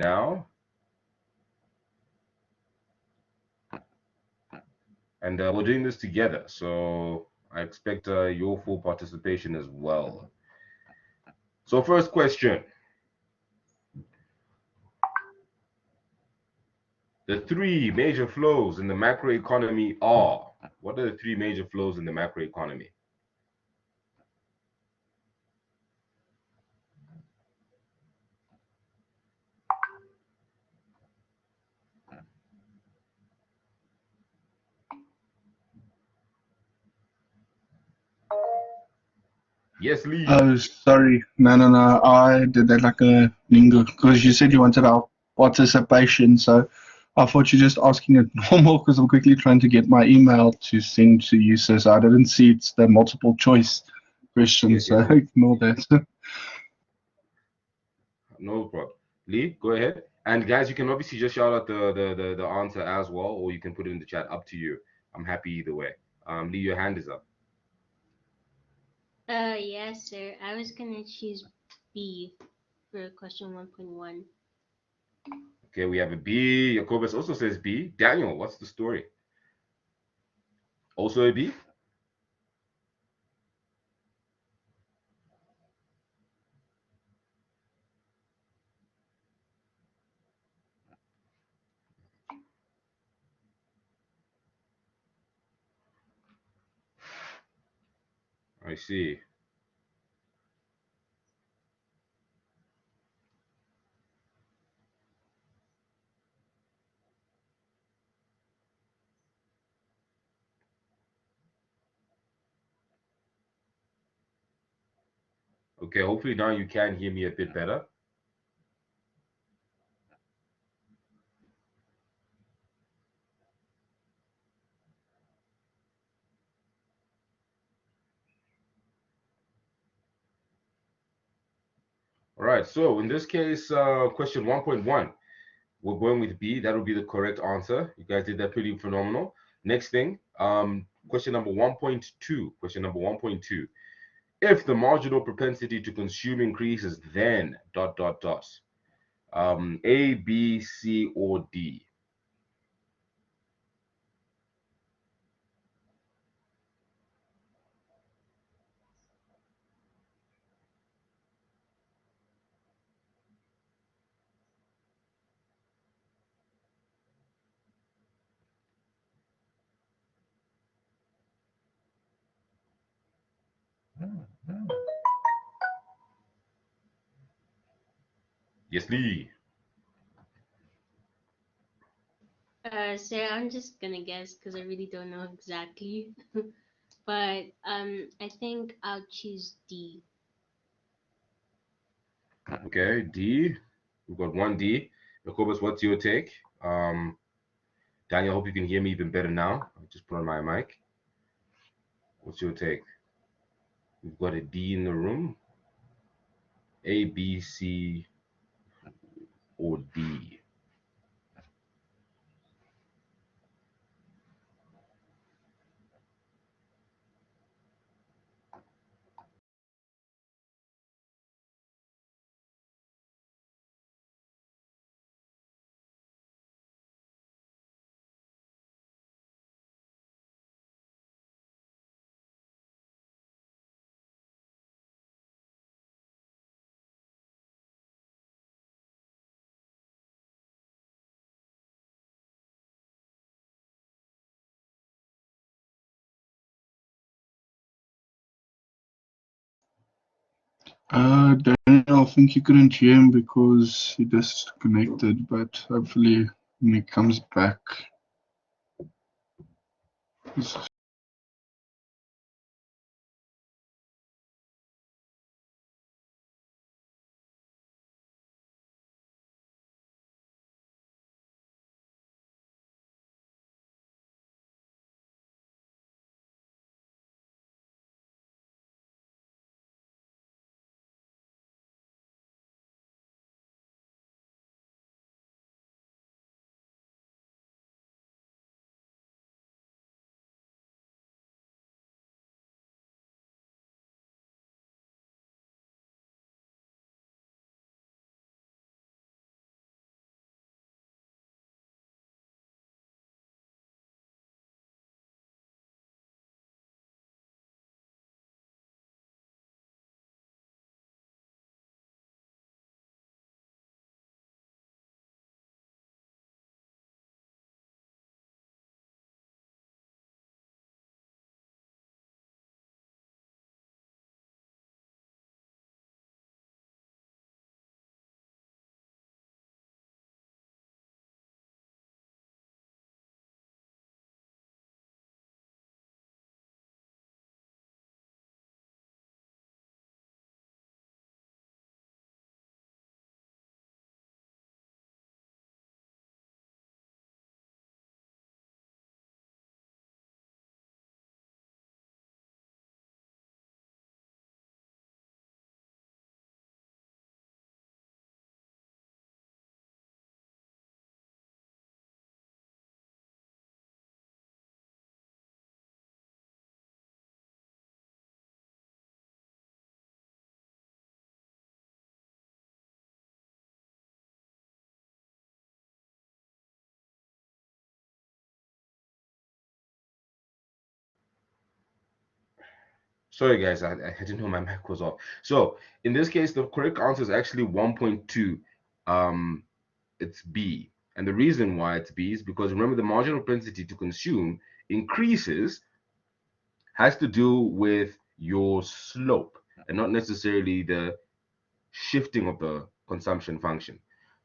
now. And we're doing this together, so I expect your full participation as well. So first question. The three major flows in the macroeconomy are. What are the three major flows in the macroeconomy? Yes, Lee. Oh, sorry. No. I did that like a lingo because you said you wanted our participation. So I thought you're just asking it normal because I'm quickly trying to get my email to send to you. So I didn't see it's the multiple choice question. Yes, So yes, yes. ignore that. No problem. Lee, go ahead. And guys, you can obviously just shout out the answer as well, or you can put it in the chat. Up to you. I'm happy either way. Lee, your hand is up. Yes, sir. I was gonna choose B for question 1.1. Okay, we have a B. Jacobus also says B. Daniel, what's the story? Also a B? I see. Okay, hopefully now you can hear me a bit better. All right, so in this case, question 1.1, we're going with B. That would be the correct answer. You guys did that pretty phenomenal. Next thing, question number 1.2. Question number 1.2. If the marginal propensity to consume increases, then dot dot dot. A, B, C, or D. Yes, Lee. Sir, I'm just gonna guess because I really don't know exactly. But I think I'll choose D. Okay, D. We've got one D. Jacobus, what's your take? Daniel, I hope you can hear me even better now. I'll just put on my mic. What's your take? We've got a D in the room. A, B, C, or D. Daniel, I think you couldn't hear him because he disconnected, but hopefully when he comes back, he's Sorry, guys, I didn't know my mic was off. So in this case, the correct answer is actually 1.2. It's B. And the reason why it's B is because remember the marginal propensity to consume increases has to do with your slope and not necessarily the shifting of the consumption function,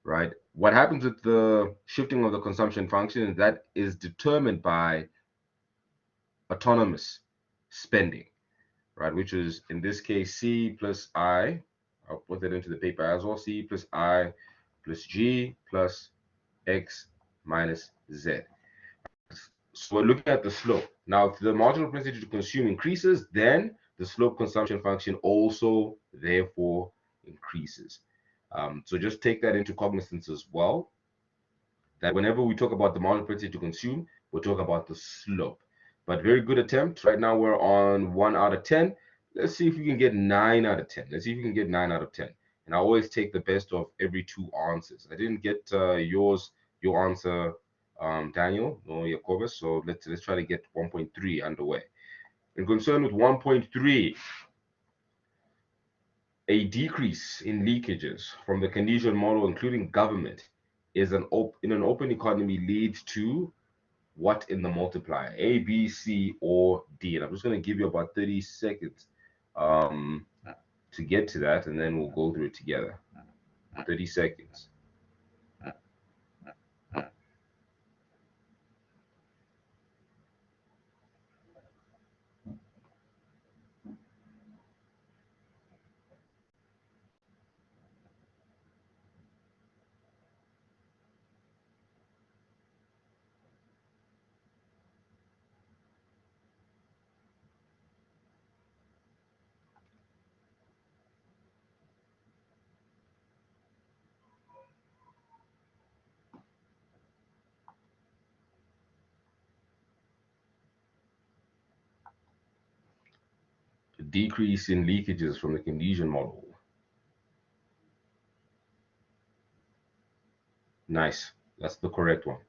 right? What happens with the shifting of the consumption function is that is determined by autonomous spending, right? Which is in this case C plus I. I'll put that into the paper as well. C plus I plus G plus X minus Z. So we're looking at the slope. Now, if the marginal propensity to consume increases, then the slope consumption function also therefore increases. So just take that into cognizance as well, that whenever we talk about the marginal propensity to consume, we'll talk about the slope. But very good attempt. Right now we're on 1 out of 10. Let's see if we can get 9 out of 10. Let's see if we can get 9 out of 10. And I always take the best of every 2 answers. I didn't get your answer, Daniel or Jacobus. So let's try to get 1.3 underway. In concern with 1.3, a decrease in leakages from the Keynesian model, including government, is in an open economy leads to what in the multiplier? A, B, C, or D? And I'm just going to give you about 30 seconds to get to that, and then we'll go through it together. 30 seconds. A decrease in leakages from the Keynesian model. Nice. That's the correct one.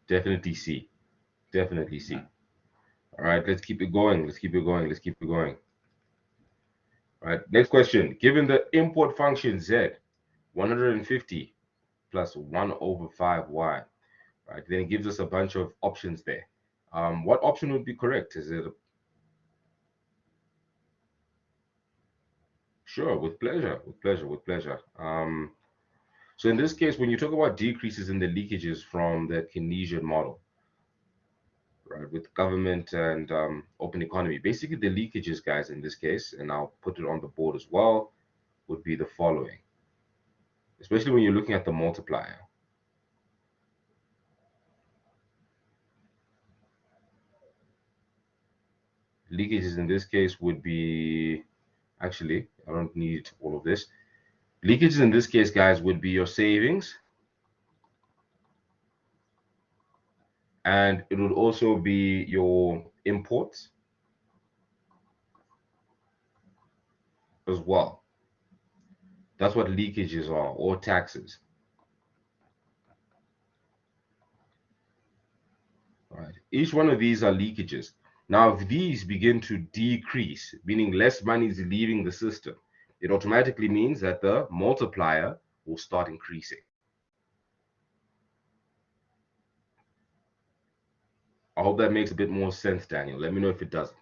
Definitely C. Definitely C. All right, let's keep it going. Let's keep it going. Let's keep it going. All right, next question. Given the import function Z, 150 plus 1 over 5y, right? Then it gives us a bunch of options there. What option would be correct? Is it Sure, with pleasure, with pleasure, with pleasure. So in this case, when you talk about decreases in the leakages from the Keynesian model, right, with government and open economy, basically the leakages, guys, in this case, and I'll put it on the board as well, would be the following, especially when you're looking at the multiplier. Leakages in this case would be, actually, I don't need all of this. Leakages in this case, guys, would be your savings, and it would also be your imports as well. That's what leakages are, or taxes. Right. Each one of these are leakages. Now, if these begin to decrease, meaning less money is leaving the system, it automatically means that the multiplier will start increasing. I hope that makes a bit more sense, Daniel. Let me know if it doesn't.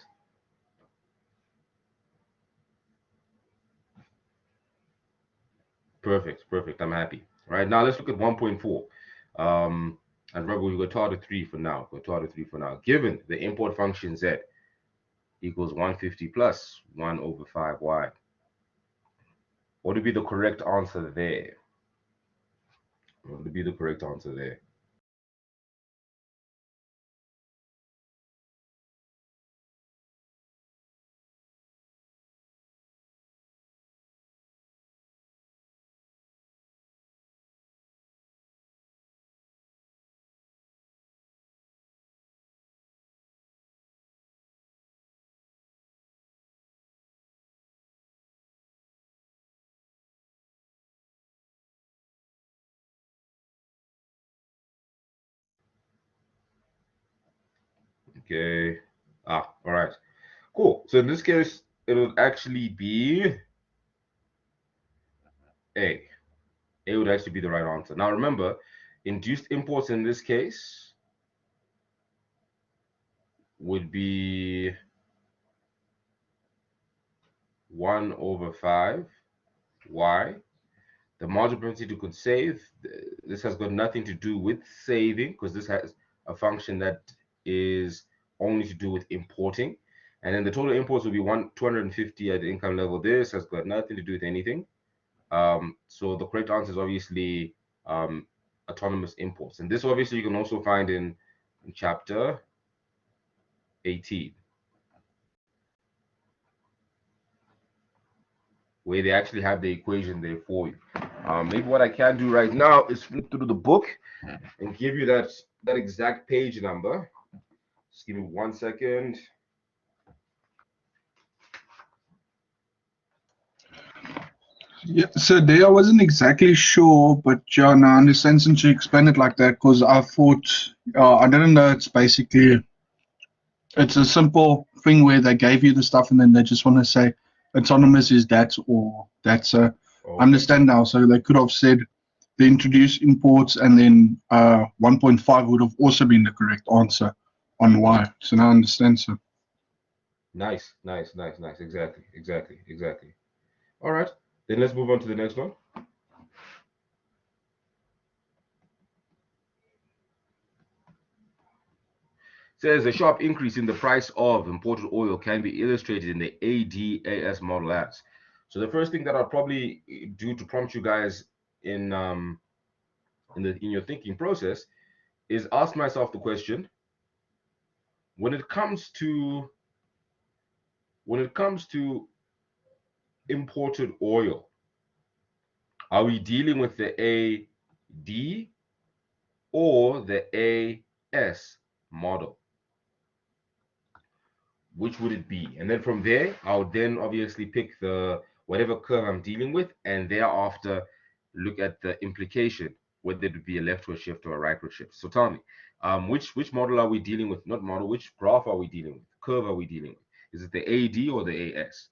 Perfect, perfect. I'm happy. All right, now let's look at 1.4. And remember, we go to order 3 for now. Go to order 3 for now. Given the import function Z equals 150 plus 1 over 5y, what would be the correct answer there? What would be the correct answer there? Okay. All right. Cool. So in this case, it would actually be A. A would actually be the right answer. Now remember, induced imports in this case would be 1/5 y. The marginal propensity to save, this has got nothing to do with saving because this has a function that is only to do with importing. And then the total imports will be 250 at the income level. This has got nothing to do with anything. So the correct answer is obviously autonomous imports. And this obviously you can also find in chapter 18, where they actually have the equation there for you. Maybe what I can do right now is flip through the book and give you that exact page number. Just give me 1 second. Yeah, so there I wasn't exactly sure, but John, I understand since you explained it like that, because I thought, I didn't know it's basically, it's a simple thing where they gave you the stuff and then they just want to say autonomous is that or that's a, Okay. understand now. So they could have said the introduced imports and then 1.5 would have also been the correct answer on Y. So now I understand, sir. Nice. Exactly. All right, then let's move on to the next one. Says a sharp increase in the price of imported oil can be illustrated in the ADAS model as. So the first thing that I'll probably do to prompt you guys in your thinking process is ask myself the question: when it comes to imported oil, are we dealing with the AD or the AS model? Which would it be? And then from there, I'll then obviously pick the whatever curve I'm dealing with, and thereafter look at the implication, whether it would be a leftward shift or a rightward shift. So tell me, which model are we dealing with? Not model, which graph are we dealing with? Curve are we dealing with? Is it the AD or the AS?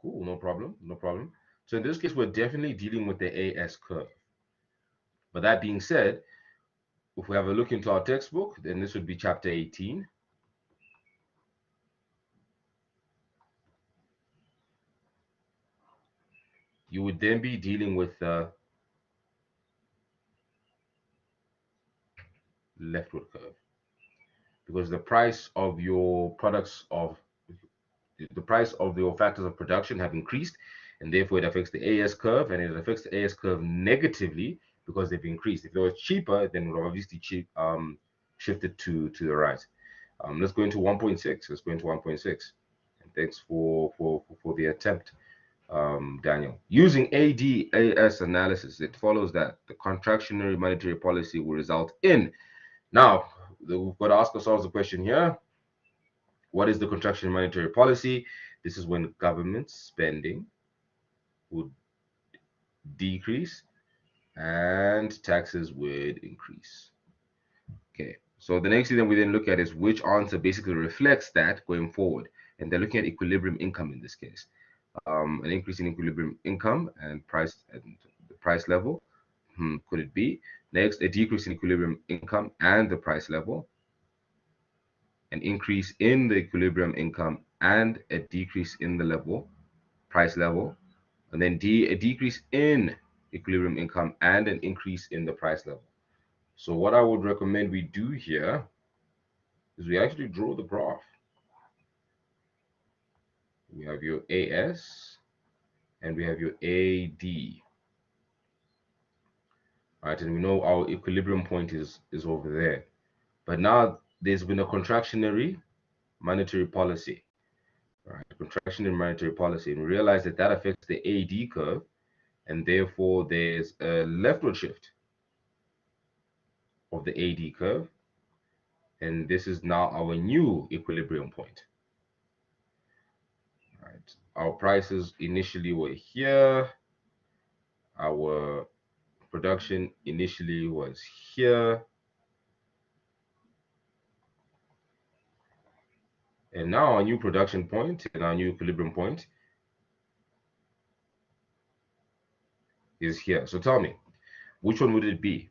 Cool, no problem. So in this case, we're definitely dealing with the AS curve. But that being said, if we have a look into our textbook, then this would be chapter 18. You would then be dealing with the leftward curve, because the price of your factors of production have increased, and therefore it affects the AS curve, and it affects the AS curve negatively because they've increased. If it was cheaper, then it would obviously shifted to the right. Let's go into 1.6. Let's go into 1.6. And thanks for the attempt, Daniel. Using ADAS analysis, it follows that the contractionary monetary policy will result in. Now, we've got to ask ourselves the question here: what is the contractionary monetary policy? This is when government spending would decrease and taxes would increase. Okay, so the next thing that we then look at is which answer basically reflects that going forward. And they're looking at equilibrium income in this case. An increase in equilibrium income and the price level. Could it be? Next, a decrease in equilibrium income and the price level. An increase in the equilibrium income and a decrease in the price level. And then D, a decrease in equilibrium income and an increase in the price level. So what I would recommend we do here is we actually draw the graph. We have your AS and we have your AD. All right, and we know our equilibrium point is over there. But now there's been a contractionary monetary policy. All right, contractionary monetary policy, and we realize that that affects the AD curve, and therefore there's a leftward shift. of the AD curve. And this is now our new equilibrium point. Right. Our prices initially were here. Our production initially was here. And now our new production point and our new equilibrium point is here. So tell me, which one would it be?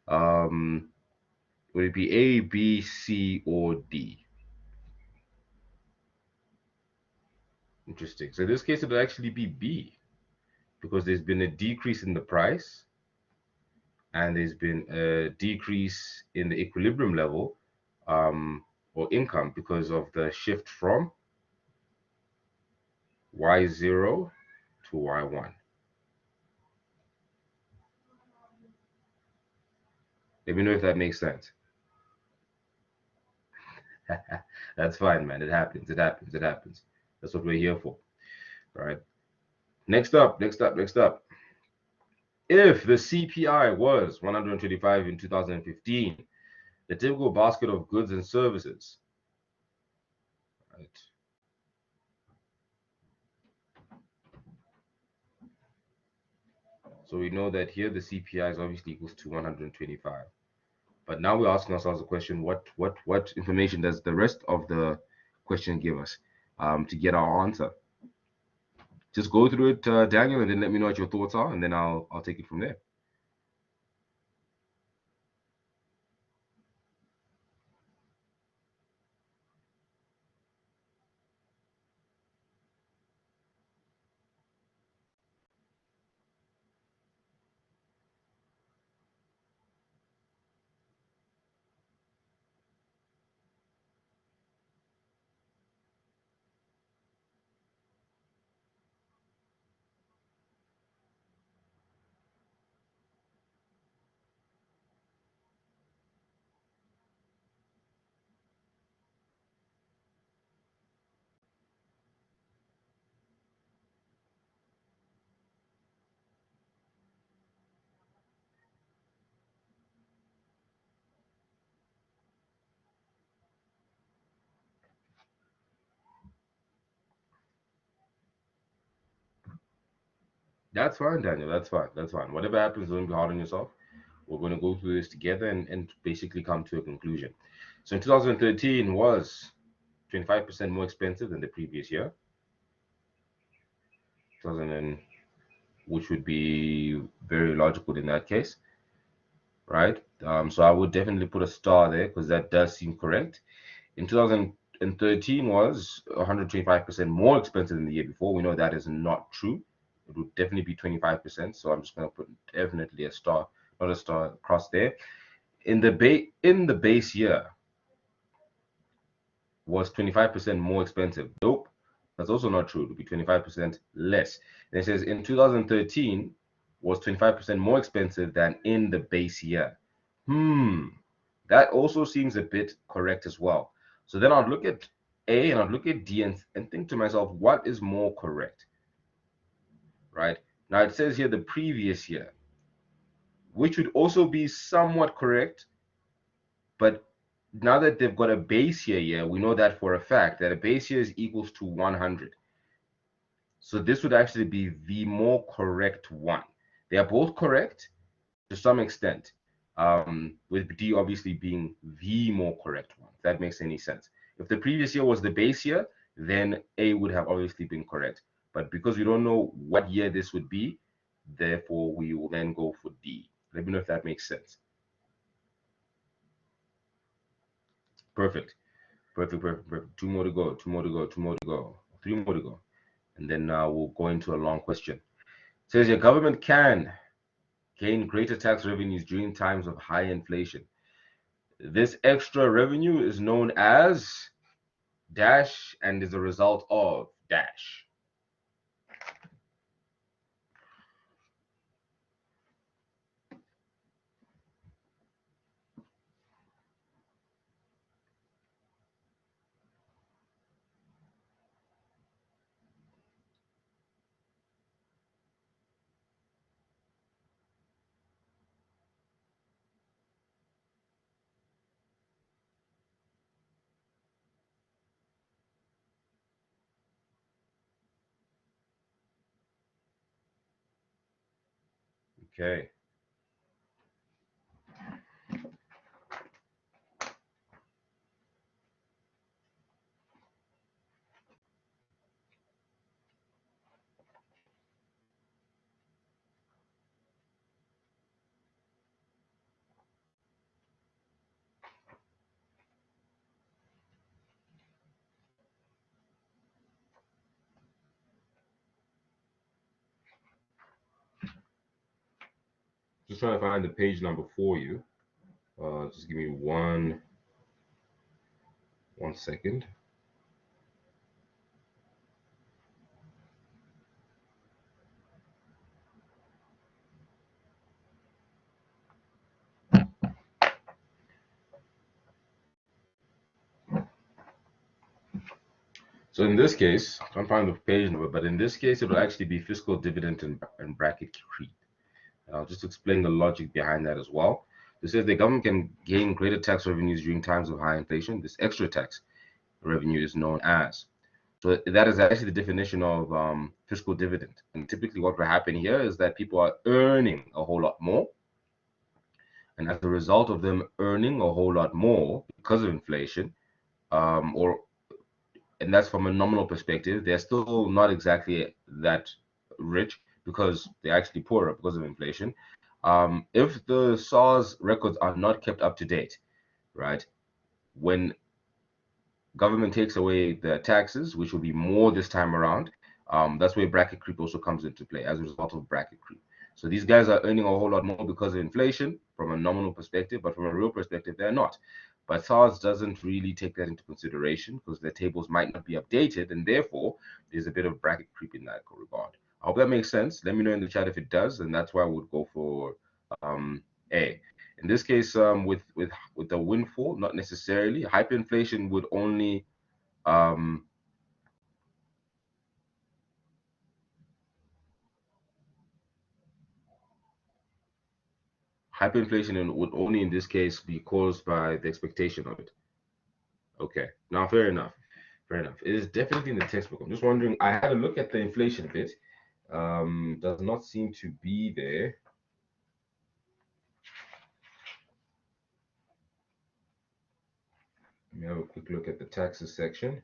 Would it be A, B, C, or D? Interesting. So in this case, it would actually be B, because there's been a decrease in the price and there's been a decrease in the equilibrium level or income because of the shift from Y0 to Y1. Let me know if that makes sense. That's fine, man. It happens. It happens. It happens. That's what we're here for. All right. Next up. If the CPI was 125 in 2015, the typical basket of goods and services, right? So we know that here the CPI is obviously equals to 125. But now we're asking ourselves the question: what information does the rest of the question give us to get our answer? Just go through it, Daniel, and then let me know what your thoughts are, and then I'll take it from there. That's fine, Daniel. That's fine. That's fine. Whatever happens, don't be hard on yourself. We're going to go through this together and basically come to a conclusion. So in 2013 was 25% more expensive than the previous year. 2000, which would be very logical in that case, right? So I would definitely put a star there because that does seem correct. In 2013 was 125% more expensive than the year before. We know that is not true. It would definitely be 25%. So I'm just going to put definitely a star, not a star, across there. In the base year was 25% more expensive. Nope, that's also not true. It would be 25% less. And it says in 2013 was 25% more expensive than in the base year. That also seems a bit correct as well. So then I'd look at A and I'd look at D and think to myself, what is more correct? Right? Now it says here the previous year, which would also be somewhat correct, but now that they've got a base year here, we know that for a fact that a base year is equals to 100. So this would actually be the more correct one. They are both correct to some extent, with D obviously being the more correct one, if that makes any sense. If the previous year was the base year, then A would have obviously been correct. But because we don't know what year this would be, therefore we will then go for D. Let me know if that makes sense. Perfect. Perfect. Two more to go. 3 more to go. And then we'll go into a long question. It says your government can gain greater tax revenues during times of high inflation. This extra revenue is known as dash and is a result of dash. Okay. Just trying to find the page number for you. Just give me one second. So in this case, I can't find the page number, but in this case, it will actually be fiscal dividend and bracket creep. I'll just explain the logic behind that as well. This says the government can gain greater tax revenues during times of high inflation. This extra tax revenue is known as. So that is actually the definition of fiscal dividend. And typically what will happen here is that people are earning a whole lot more. And as a result of them earning a whole lot more because of inflation, and that's from a nominal perspective, they're still not exactly that rich because they're actually poorer because of inflation. If the SARS records are not kept up to date, right, when government takes away the taxes, which will be more this time around, that's where bracket creep also comes into play as a result of bracket creep. So these guys are earning a whole lot more because of inflation from a nominal perspective, but from a real perspective, they're not. But SARS doesn't really take that into consideration because their tables might not be updated, and therefore there's a bit of bracket creep in that regard. I hope that makes sense. Let me know in the chat if it does, and that's why I would go for A. In this case, with the windfall, not necessarily. Hyperinflation would only hyperinflation would only in this case be caused by the expectation of it. Okay, now fair enough. Fair enough. It is definitely in the textbook. I'm just wondering. I had a look at the inflation bit. Does not seem to be there. Let me have a quick look at the taxes section.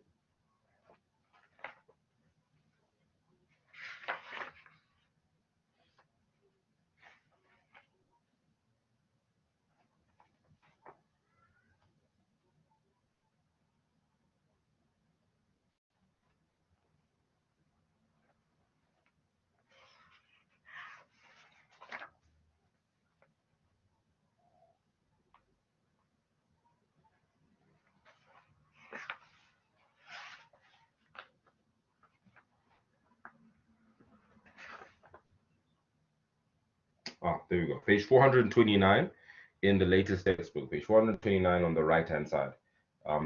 There we go. Page 429 in the latest textbook. Page 429 on the right-hand side.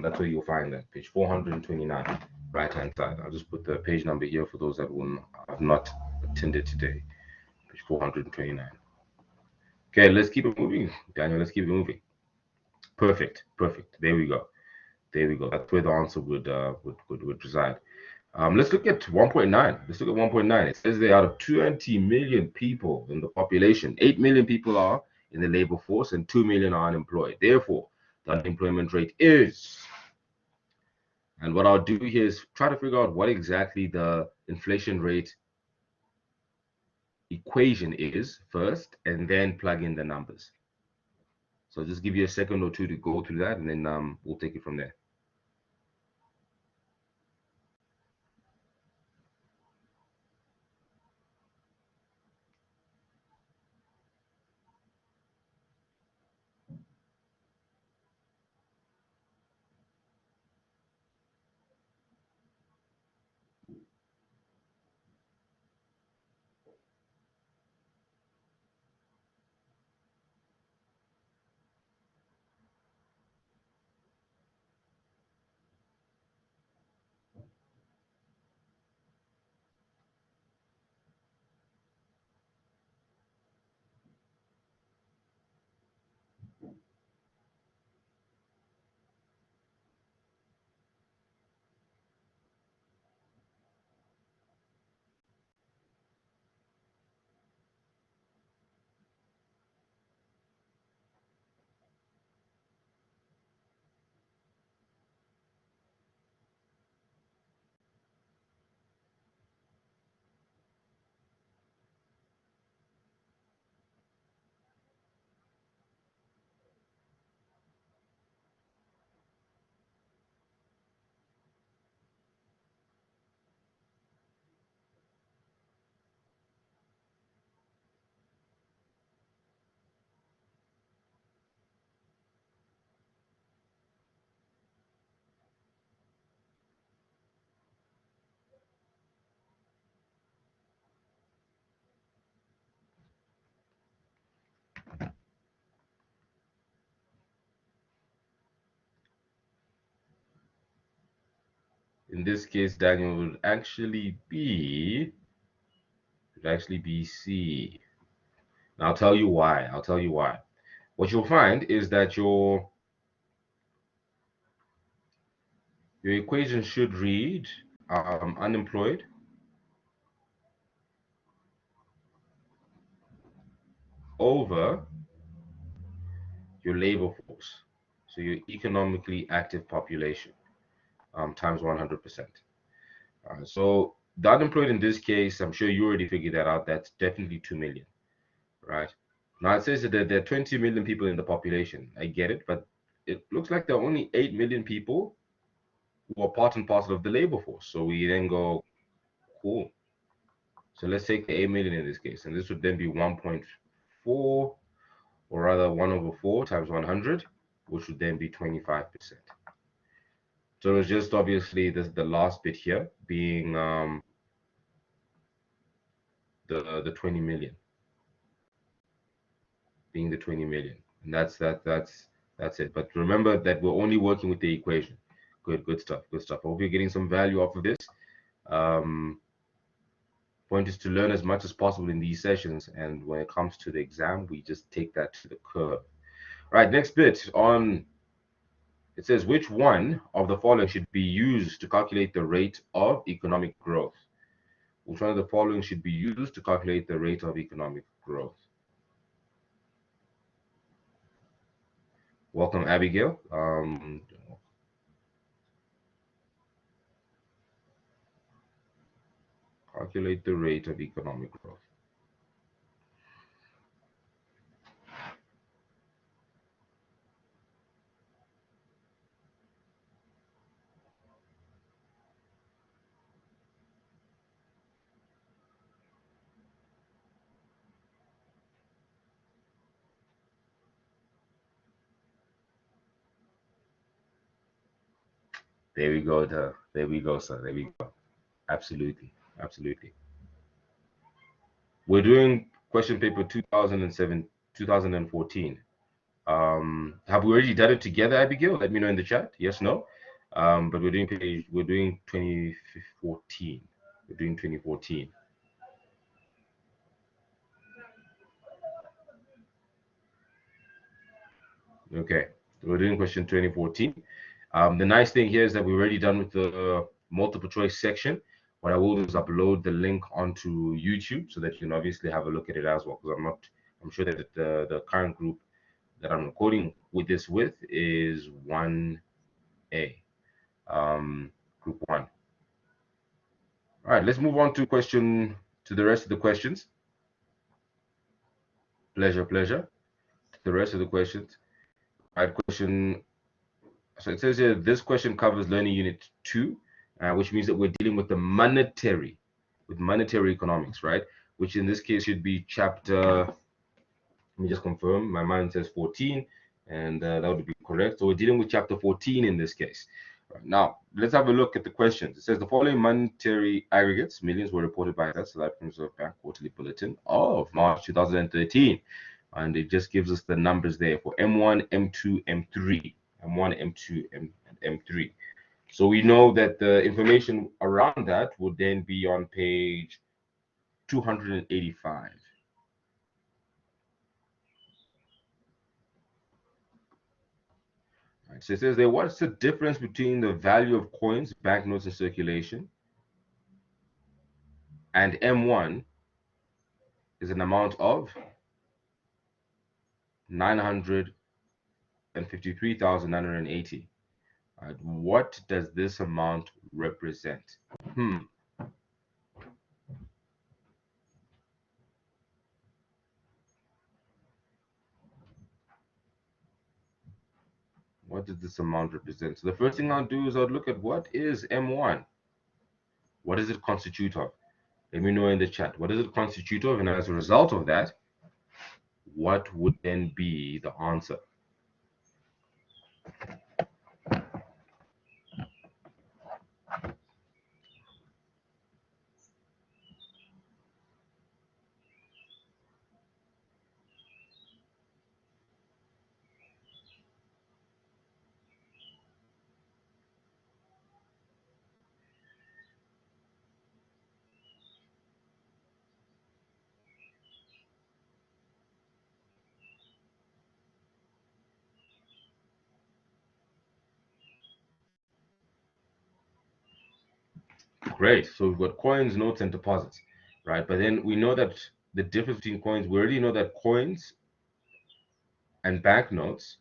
That's where you'll find that. Page 429, right-hand side. I'll just put the page number here for those that have not attended today. Page 429. Okay, let's keep it moving, Daniel. Let's keep it moving. Perfect. There we go. That's where the answer would reside. Let's look at 1.9. Let's look at 1.9. It says that out of 20 million people in the population, 8 million people are in the labor force and 2 million are unemployed. Therefore, the unemployment rate is. And what I'll do here is try to figure out what exactly the inflation rate equation is first, and then plug in the numbers. So just give you a second or two to go through that, and then we'll take it from there. in this case, Daniel, would actually be C. And I'll tell you why. I'll tell you why. What you'll find is that your equation should read unemployed over your labor force, so your economically active population, times 100%. So the unemployed in this case, I'm sure you already figured that out. That's definitely 2 million, right? Now it says that there are 20 million people in the population. I get it, but it looks like there are only 8 million people who are part and parcel of the labor force. So we then go, cool. So let's take the 8 million in this case, and this would then be 1.4, or rather 1 over 4 times 100, which would then be 25%. So it's just obviously the last bit here being the 20 million, being the 20 million, and that's it. But remember that we're only working with the equation. Good stuff. I hope you're getting some value off of this. Point is to learn as much as possible in these sessions, and when it comes to the exam, we just take that to the curve. Right, next bit on. It says, which one of the following should be used to calculate the rate of economic growth? Which one of the following should be used to calculate the rate of economic growth? Welcome, Abigail. Calculate the rate of economic growth. There we go, there we go, sir. There we go. Absolutely. We're doing question paper 2014. Have we already done it together, Abigail? Let me know in the chat. Yes, no. But we're doing 2014. We're doing 2014. Okay, we're doing question 2014. The nice thing here is that we're already done with the multiple choice section. What I will do is upload the link onto YouTube so that you can obviously have a look at it as well. Because I'm sure that the current group that I'm recording with this with is 1A, group 1. All right, let's move on to the rest of the questions. Pleasure. The rest of the questions. All right, question. So it says here, this question covers learning unit 2, which means that we're dealing with monetary economics, right? Which in this case should be chapter, let me just confirm, my mind says 14, and that would be correct. So we're dealing with chapter 14 in this case. Right, now, let's have a look at the questions. It says the following monetary aggregates, millions, were reported by the South African Reserve Bank Quarterly Bulletin of March 2013. And it just gives us the numbers there for M1, M2, M3. M1, M2, and M3. So we know that the information around that would then be on page 285. Right, so it says there, what's the difference between the value of coins, banknotes in circulation, and M1 is an amount of 953,980. Right, what does this amount represent? What does this amount represent? So the first thing I'll do is I'll look at what is M1. What does it constitute of? Let me know in the chat. What does it constitute of? And as a result of that, what would then be the answer? Great. So we've got coins, notes, and deposits, right? But then we know that the difference between coins, we already know that coins and banknotes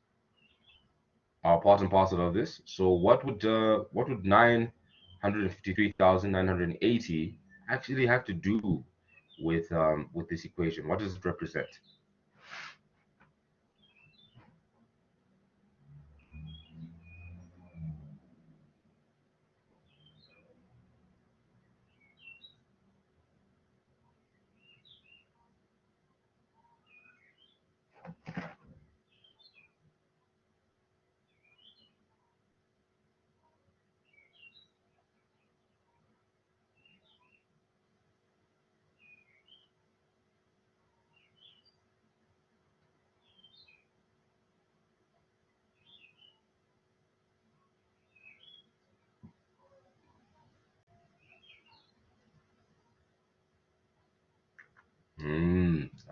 are part and parcel of this. So what would 953,980 actually have to do with this equation? What does it represent?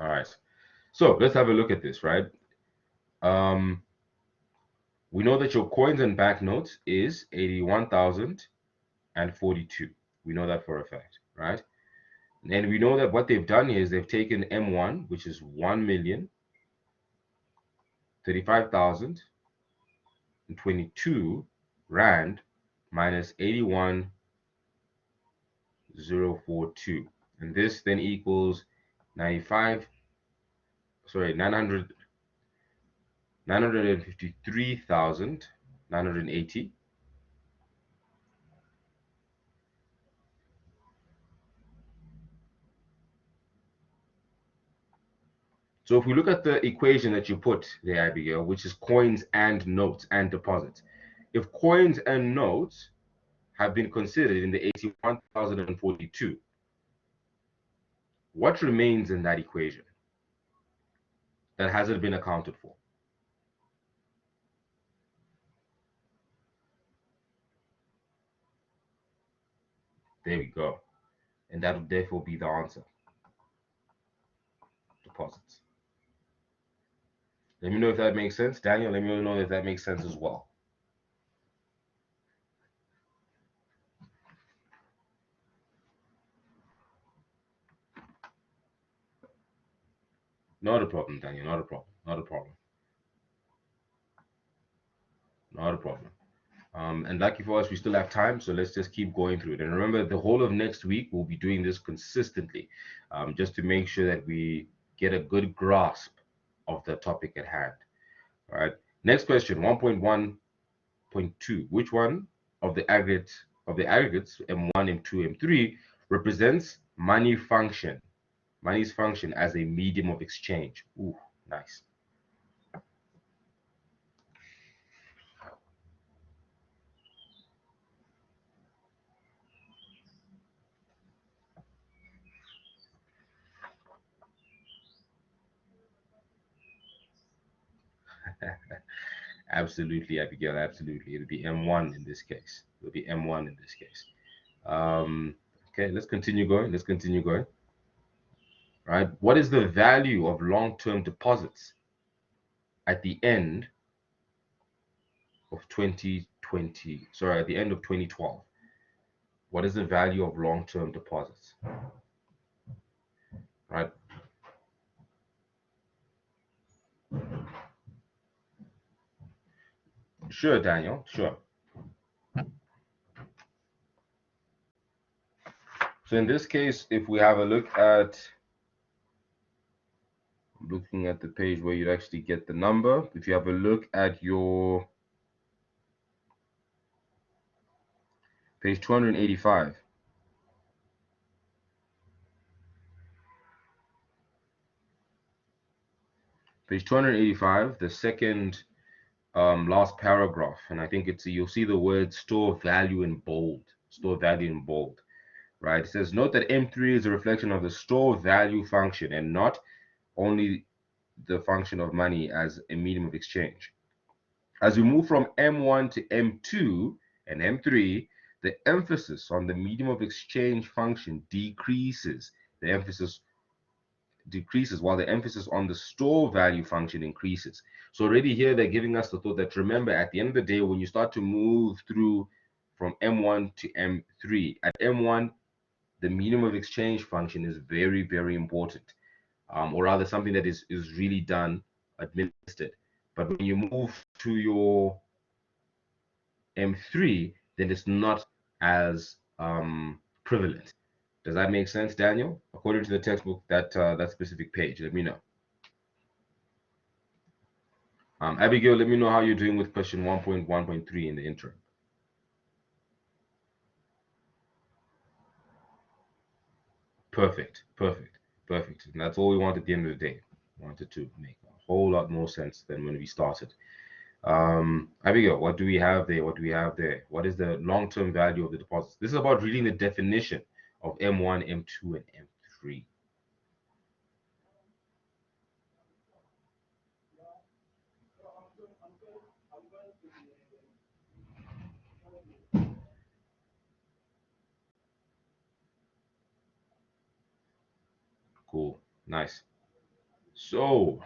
All right. So let's have a look at this, right? We know that your coins and banknotes is 81,042. We know that for a fact, right? And we know that what they've done here is they've taken M1, which is 1,035,022 Rand minus 81,042. And this then equals 953,980. So if we look at the equation that you put there, Abigail, which is coins and notes and deposits, if coins and notes have been considered in the 81,042, what remains in that equation that hasn't been accounted for? There we go. And that would therefore be the answer. Deposits. Let me know if that makes sense. Daniel, let me know if that makes sense as well. Not a problem, Daniel. Not a problem. Not a problem. Not a problem. And lucky for us, we still have time, so let's just keep going through it. And remember, the whole of next week, we'll be doing this consistently, just to make sure that we get a good grasp of the topic at hand. All right. Next question, 1.1.2. Which one of the aggregates M1, M2, M3 represents money function? Money's function as a medium of exchange. Ooh, nice. Absolutely, Abigail, absolutely. It'll be M1 in this case. It'll be M1 in this case. Okay, let's continue going. Let's continue going. All right. What is the value of long-term deposits at the end of 2020? Sorry, at the end of 2012. What is the value of long-term deposits? All right. Sure, Daniel. Sure. So in this case, if we have a look at looking at the page where you actually get the number, if you have a look at your page 285, page 285, the second last paragraph, and I think it's, you'll see the word store value in bold. Store value in bold, right? It says, note that M3 is a reflection of the store value function and not only the function of money as a medium of exchange. As we move from M1 to M2 and M3, the emphasis on the medium of exchange function decreases. The emphasis decreases while the emphasis on the store value function increases. So already here they're giving us the thought that, remember, at the end of the day, when you start to move through from M1 to M3. At M1, the medium of exchange function is very, very important, or rather something that is really done, administered. But when you move to your M3, then it's not as prevalent. Does that make sense, Daniel? According to the textbook, that specific page, let me know. Abigail, let me know how you're doing with question 1.1.3 in the interim. Perfect, perfect, perfect. And that's all we want at the end of the day. Wanted to make a whole lot more sense than when we started. Abigail, what do we have there? What do we have there? What is the long-term value of the deposits? This is about reading the definition of M1, M2, and M3. Cool, nice. So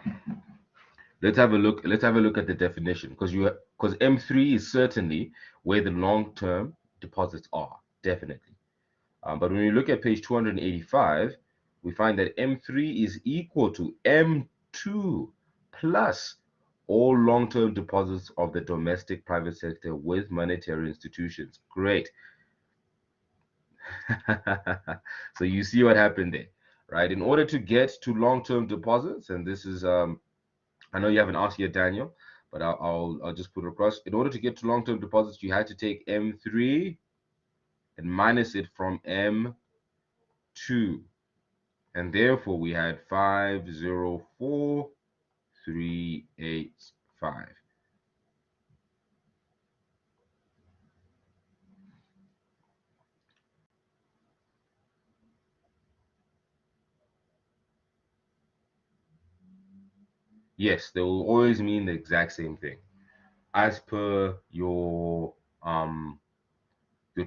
let's have a look. Let's have a look at the definition, because M3 is certainly where the long-term deposits are, definitely. But when we look at page 285, we find that M3 is equal to M2 plus all long-term deposits of the domestic private sector with monetary institutions. Great. So you see what happened there, right? In order to get to long-term deposits, and this is I know you haven't asked yet, Daniel, but I'll just put it across. In order to get to long-term deposits, you had to take M3 and minus it from M2, and therefore we had 504,385. Yes, they will always mean the exact same thing, as per your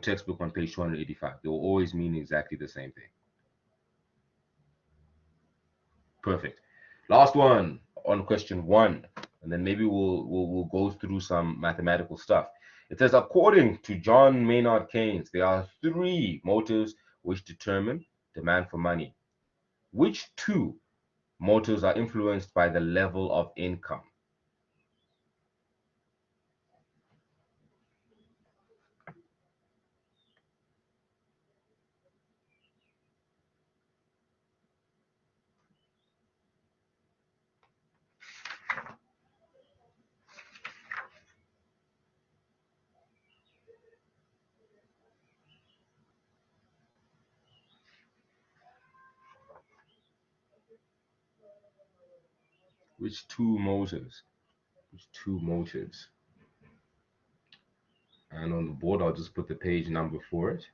textbook on page 285. They will always mean exactly the same thing. Perfect. Last one on question 1, and then maybe we'll go through some mathematical stuff. It says, according to John Maynard Keynes, there are 3 motives which determine demand for money. Which 2 motives are influenced by the level of income? Which 2 motives? Which 2 motives? And on the board, I'll just put the page number for it.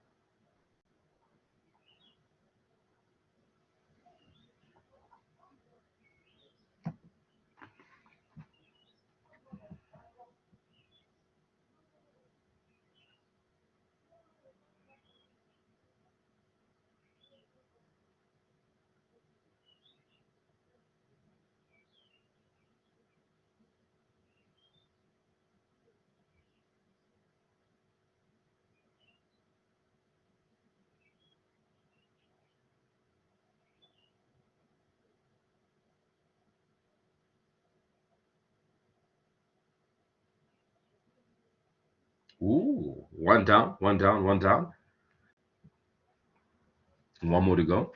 Ooh, one down, one down, one down. And one more to go.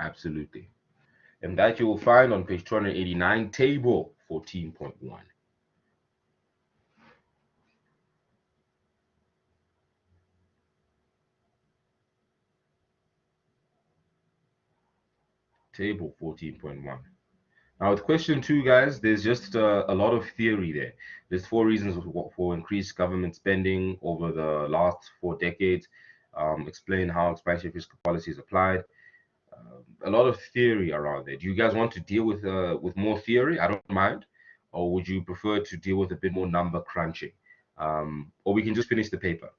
Absolutely. And that you will find on page 289, table 14.1. Table 14.1. Now with question 2, guys, there's just a lot of theory there. There's 4 reasons for increased government spending over the last 4 decades. explain how expansionary fiscal policy is applied. A lot of theory around there. Do you guys want to deal with more theory? I don't mind. Or would you prefer to deal with a bit more number crunching? Or we can just finish the paper.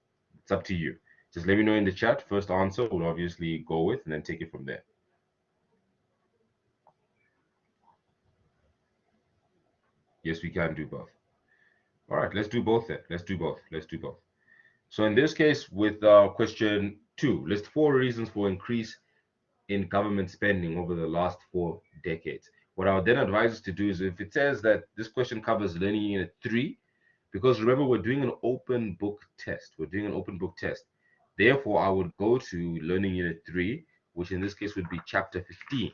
It's up to you. Just let me know in the chat. First answer we'll obviously go with, and then take it from there. Yes, we can do both. All right, let's do both then. Let's do both. Let's do both. So in this case, with question 2, list 4 reasons for increase in government spending over the last 4 decades. What I would then advise us to do is, if it says that this question covers learning unit 3, because remember, we're doing an open book test. We're doing an open book test. Therefore, I would go to learning unit 3, which in this case would be chapter 15.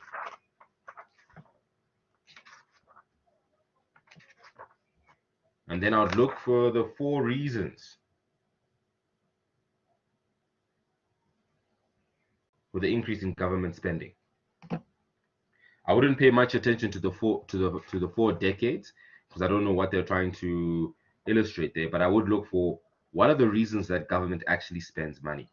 And then I would look for the 4 reasons for the increase in government spending. I wouldn't pay much attention to the 4 decades, because I don't know what they're trying to illustrate there, but I would look for what are the reasons that government actually spends money.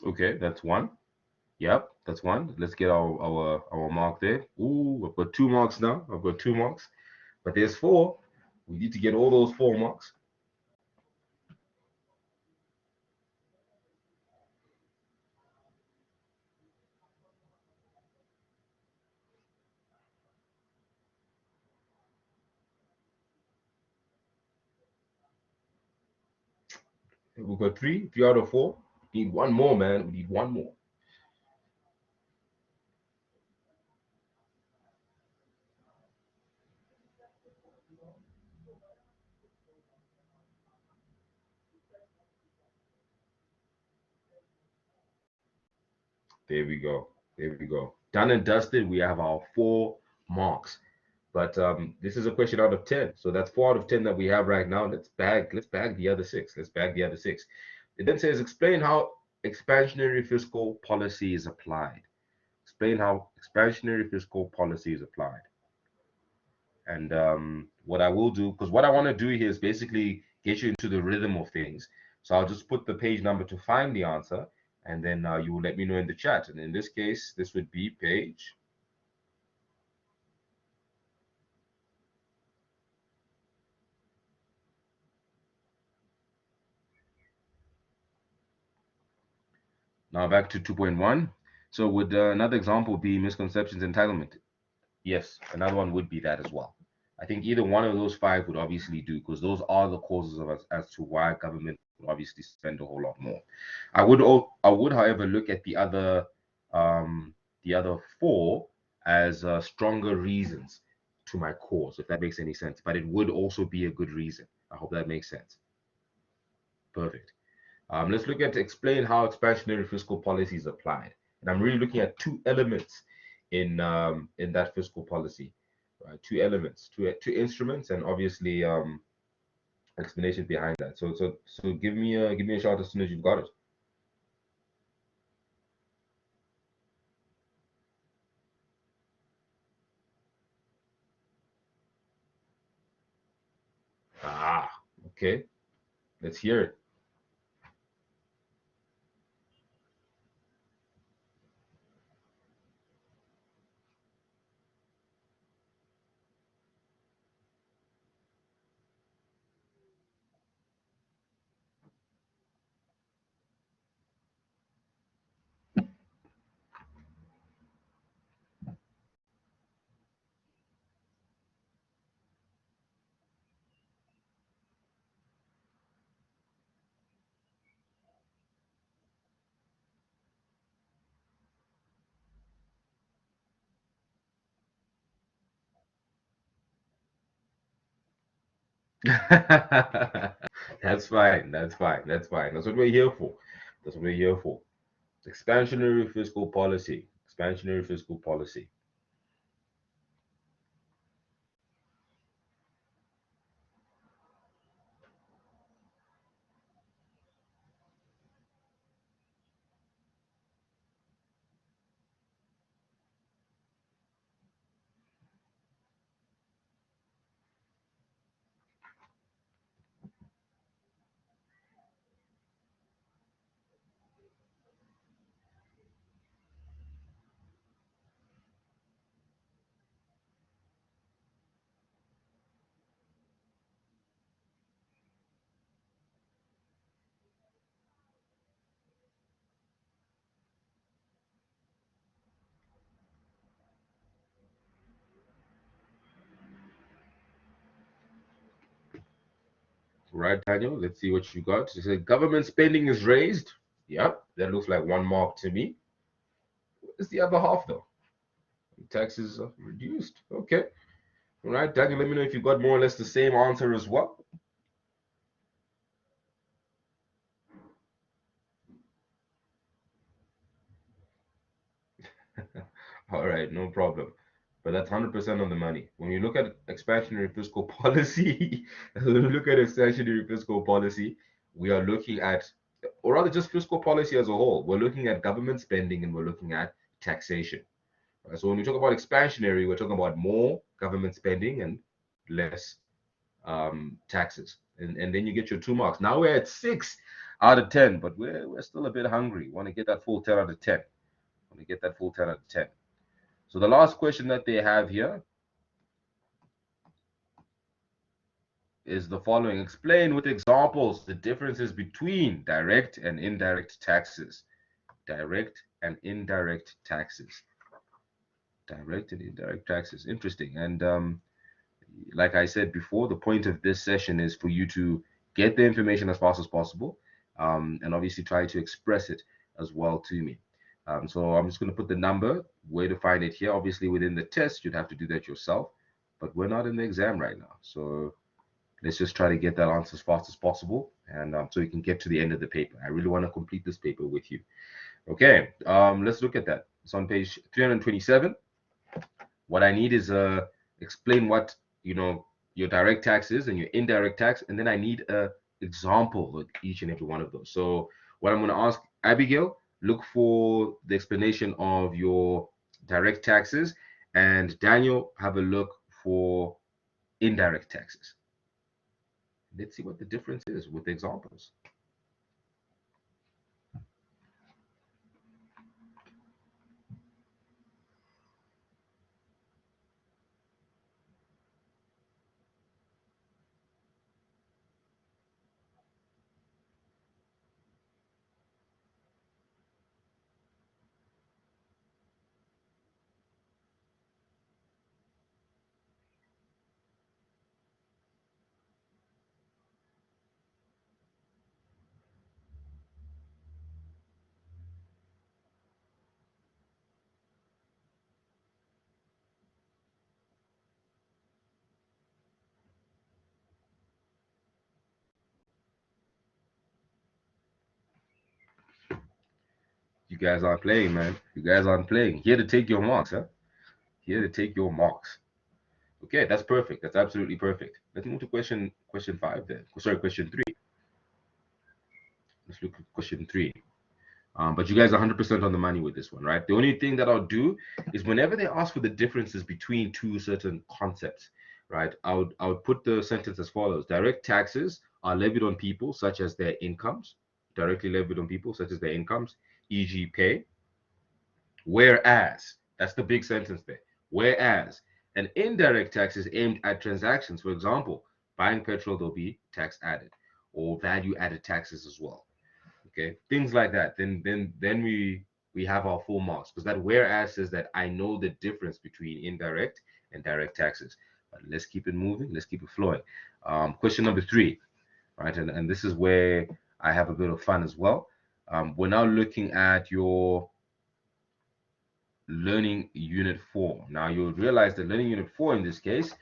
Okay, that's one. Yep, that's one. Let's get our mark there. Ooh, I've got 2 marks now. I've got 2 marks, but there's 4. We need to get all those 4 marks. We've got 3 out of 4. We need 1 more, man. We need 1 more. There we go. There we go. Done and dusted. We have our 4 marks. But this is a question out of 10. So that's 4 out of 10 that we have right now. Let's bag the other 6. Let's bag the other 6. It then says, explain how expansionary fiscal policy is applied. Explain how expansionary fiscal policy is applied. And what I will do, because what I want to do here is basically get you into the rhythm of things. So I'll just put the page number to find the answer, and then you will let me know in the chat. And in this case, this would be page. Now back to 2.1. So would another example be misconceptions, entitlement? Yes, another one would be that as well. I think either one of those 5 would obviously do, because those are the causes of us as to why government would obviously spend a whole lot more. I would, however, look at the other 4 as stronger reasons to my cause, if that makes any sense. But it would also be a good reason. I hope that makes sense. Perfect. Let's look at explain how expansionary fiscal policy is applied. And I'm really looking at 2 elements in that fiscal policy. right? Two elements, two instruments, and obviously explanation behind that. So give me a shot as soon as you've got it. Ah, okay. Let's hear it. That's fine. That's fine. That's fine. That's what we're here for. That's what we're here for. Expansionary fiscal policy. Expansionary fiscal policy. Right, Daniel? Let's see what you got. You said government spending is raised. Yep, that looks like 1 mark to me. What's the other half though? Taxes are reduced. Okay. All right, Daniel, let me know if you got more or less the same answer as well. All right, no problem. But that's 100% on the money. When you look at expansionary fiscal policy, when you look at expansionary fiscal policy, we are looking at, or rather just fiscal policy as a whole, we're looking at government spending and we're looking at taxation. Right? So when we talk about expansionary, we're talking about more government spending and less taxes. And then you get your 2 marks. Now we're at 6 out of 10, but we're still a bit hungry. Want to get that full 10 out of 10. Want to get that full 10 out of 10. So the last question that they have here is the following. Explain with examples the differences between direct and indirect taxes. Direct and indirect taxes. Direct and indirect taxes. Interesting. And like I said before, the point of this session is for you to get the information as fast as possible, and obviously try to express it as well to me. So I'm just going to put the number, where to find it here. Obviously, within the test, you'd have to do that yourself, but we're not in the exam right now. So let's just try to get that answer as fast as possible, and so we can get to the end of the paper. I really want to complete this paper with you. Okay, let's look at that. It's on page 327. What I need is explain what your direct tax is and your indirect tax, and then I need a example of each and every one of those. So what I'm going to ask Abigail, look for the explanation of your direct taxes, and Daniel, have a look for indirect taxes. Let's see what the difference is with the examples. You guys aren't playing, man. You guys aren't playing. Here to take your marks, huh? Here to take your marks. Okay, that's perfect. That's absolutely perfect. Let's move to question 5 then. Sorry, question 3. Let's look at question 3. But you guys are 100% on the money with this one, right? The only thing that I'll do is whenever they ask for the differences between two certain concepts, right? I would put the sentence as follows: direct taxes are levied on people such as their incomes, directly levied on people such as their incomes, e.g., pay. Whereas, that's the big sentence there. Whereas an indirect tax is aimed at transactions. For example, buying petrol, there'll be tax added, or value added taxes as well. Okay, things like that. Then we have our full marks, because that whereas says that I know the difference between indirect and direct taxes. But let's keep it moving. Let's keep it flowing. Question number 3, right? And this is where I have a bit of fun as well. We're now looking at your learning unit 4. Now you'll realize that learning unit 4 in this case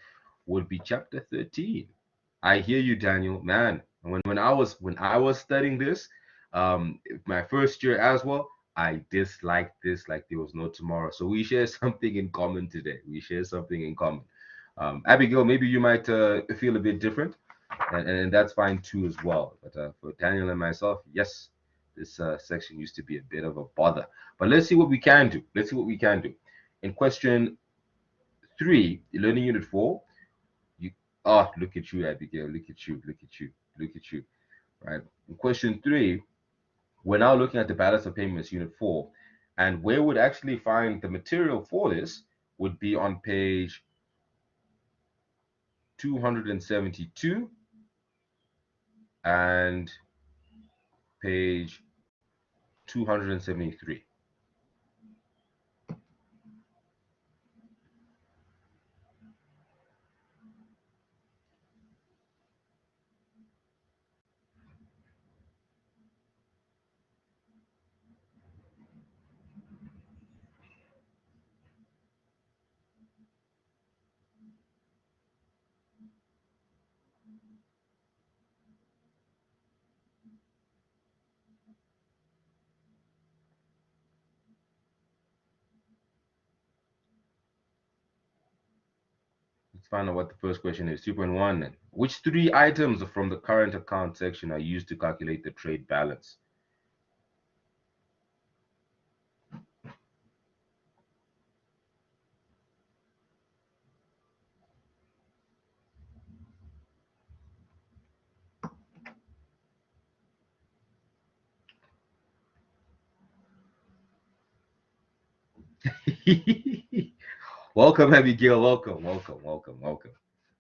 would be chapter 13. I hear you, Daniel. Man, when I was studying this, my first year as well, I disliked this like there was no tomorrow. So we share something in common today. We share something in common. Abigail, maybe you might feel a bit different, and that's fine too as well. But for Daniel and myself, yes, this section used to be a bit of a bother. But let's see what we can do. Let's see what we can do. In question 3, learning unit 4, you look at you, Abigail. Look at you. Look at you. Look at you. Right. In question 3, we're now looking at the balance of payments, unit 4, and where we'd actually find the material for this would be on page 272 and page 273. Let's find out what the first question is. 2.1 then. Which 3 items from the current account section are used to calculate the trade balance? Welcome, Abigail. Welcome, welcome, welcome, welcome.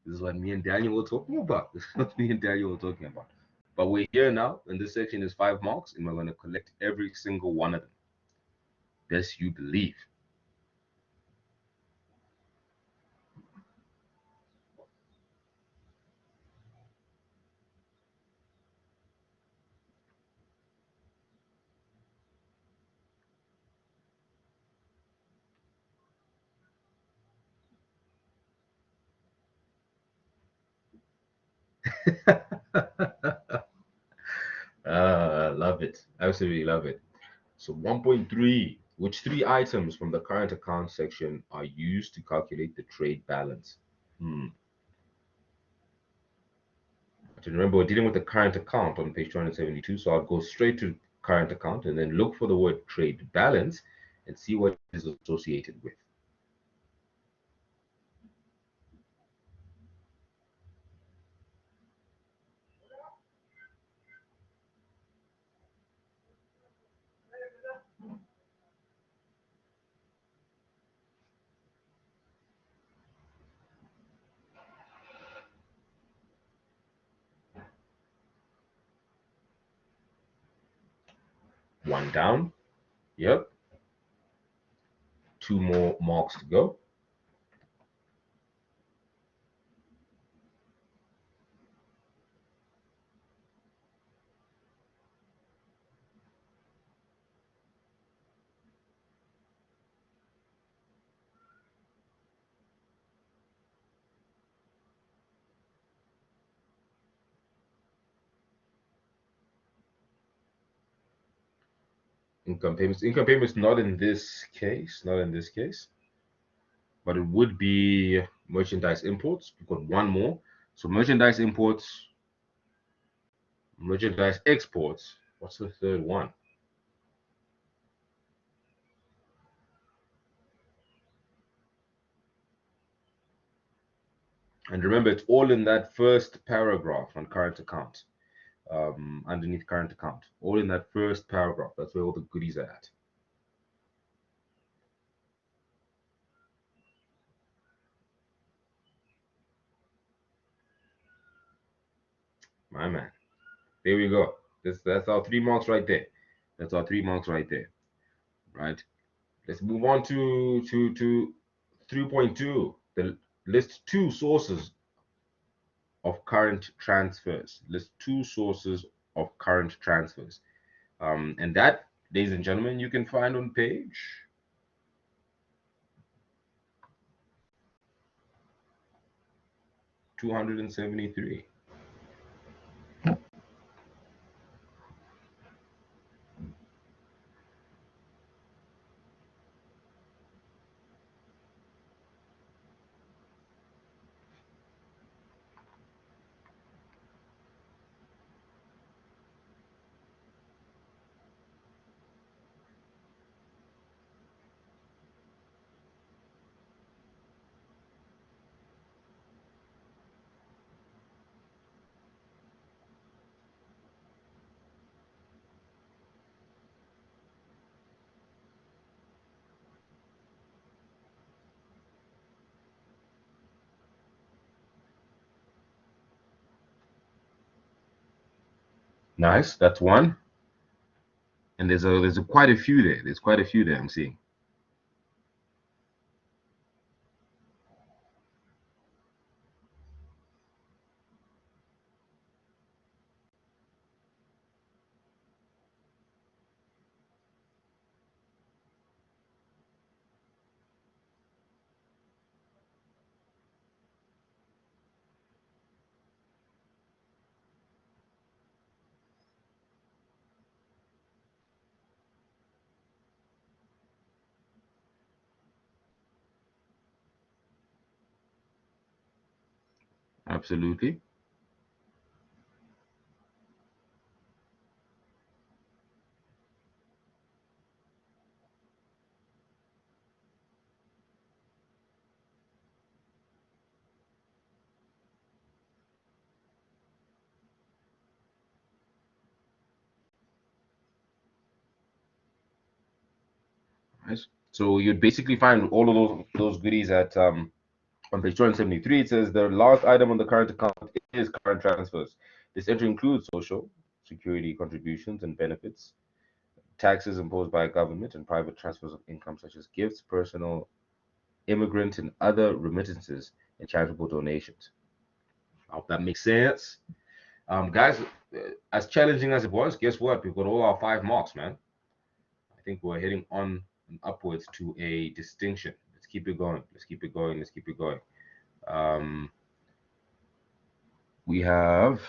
This is what me and Daniel were talking about. This is what me and Daniel were talking about. But we're here now, and this section is 5 marks, and we're going to collect every single one of them. Best you believe. Love it. Absolutely love it. So 1.3, which 3 items from the current account section are used to calculate the trade balance? To remember, we're dealing with the current account on page 272, so I'll go straight to current account and then look for the word trade balance and see what it is associated with. One down. Yep. 2 more marks to go. Income payments. Income payments not in this case, not in this case, but it would be merchandise imports. We've got one more. So merchandise imports, merchandise exports. What's the third one? And remember, it's all in that first paragraph on current account, underneath current account. All in that first paragraph. That's where all the goodies are at. My man. There we go. That's our 3 marks right there. That's our 3 marks right there. Right. Let's move on to 3.2. The list 2 sources of current transfers. List 2 sources of current transfers. And that, ladies and gentlemen, you can find on page 273. Nice, that's one. And there's quite a few there. There's quite a few there I'm seeing. Absolutely. Nice. So you'd basically find all of those goodies at on page 273. It says the last item on the current account is current transfers. This entry includes social security contributions and benefits, taxes imposed by a government, and private transfers of income such as gifts, personal, immigrant, and other remittances and charitable donations. I hope that makes sense. Guys, as challenging as it was, guess what? We've got all our 5 marks, man. I think we're heading on and upwards to a distinction. Let's keep it going. Let's keep it going. Let's keep it going. We have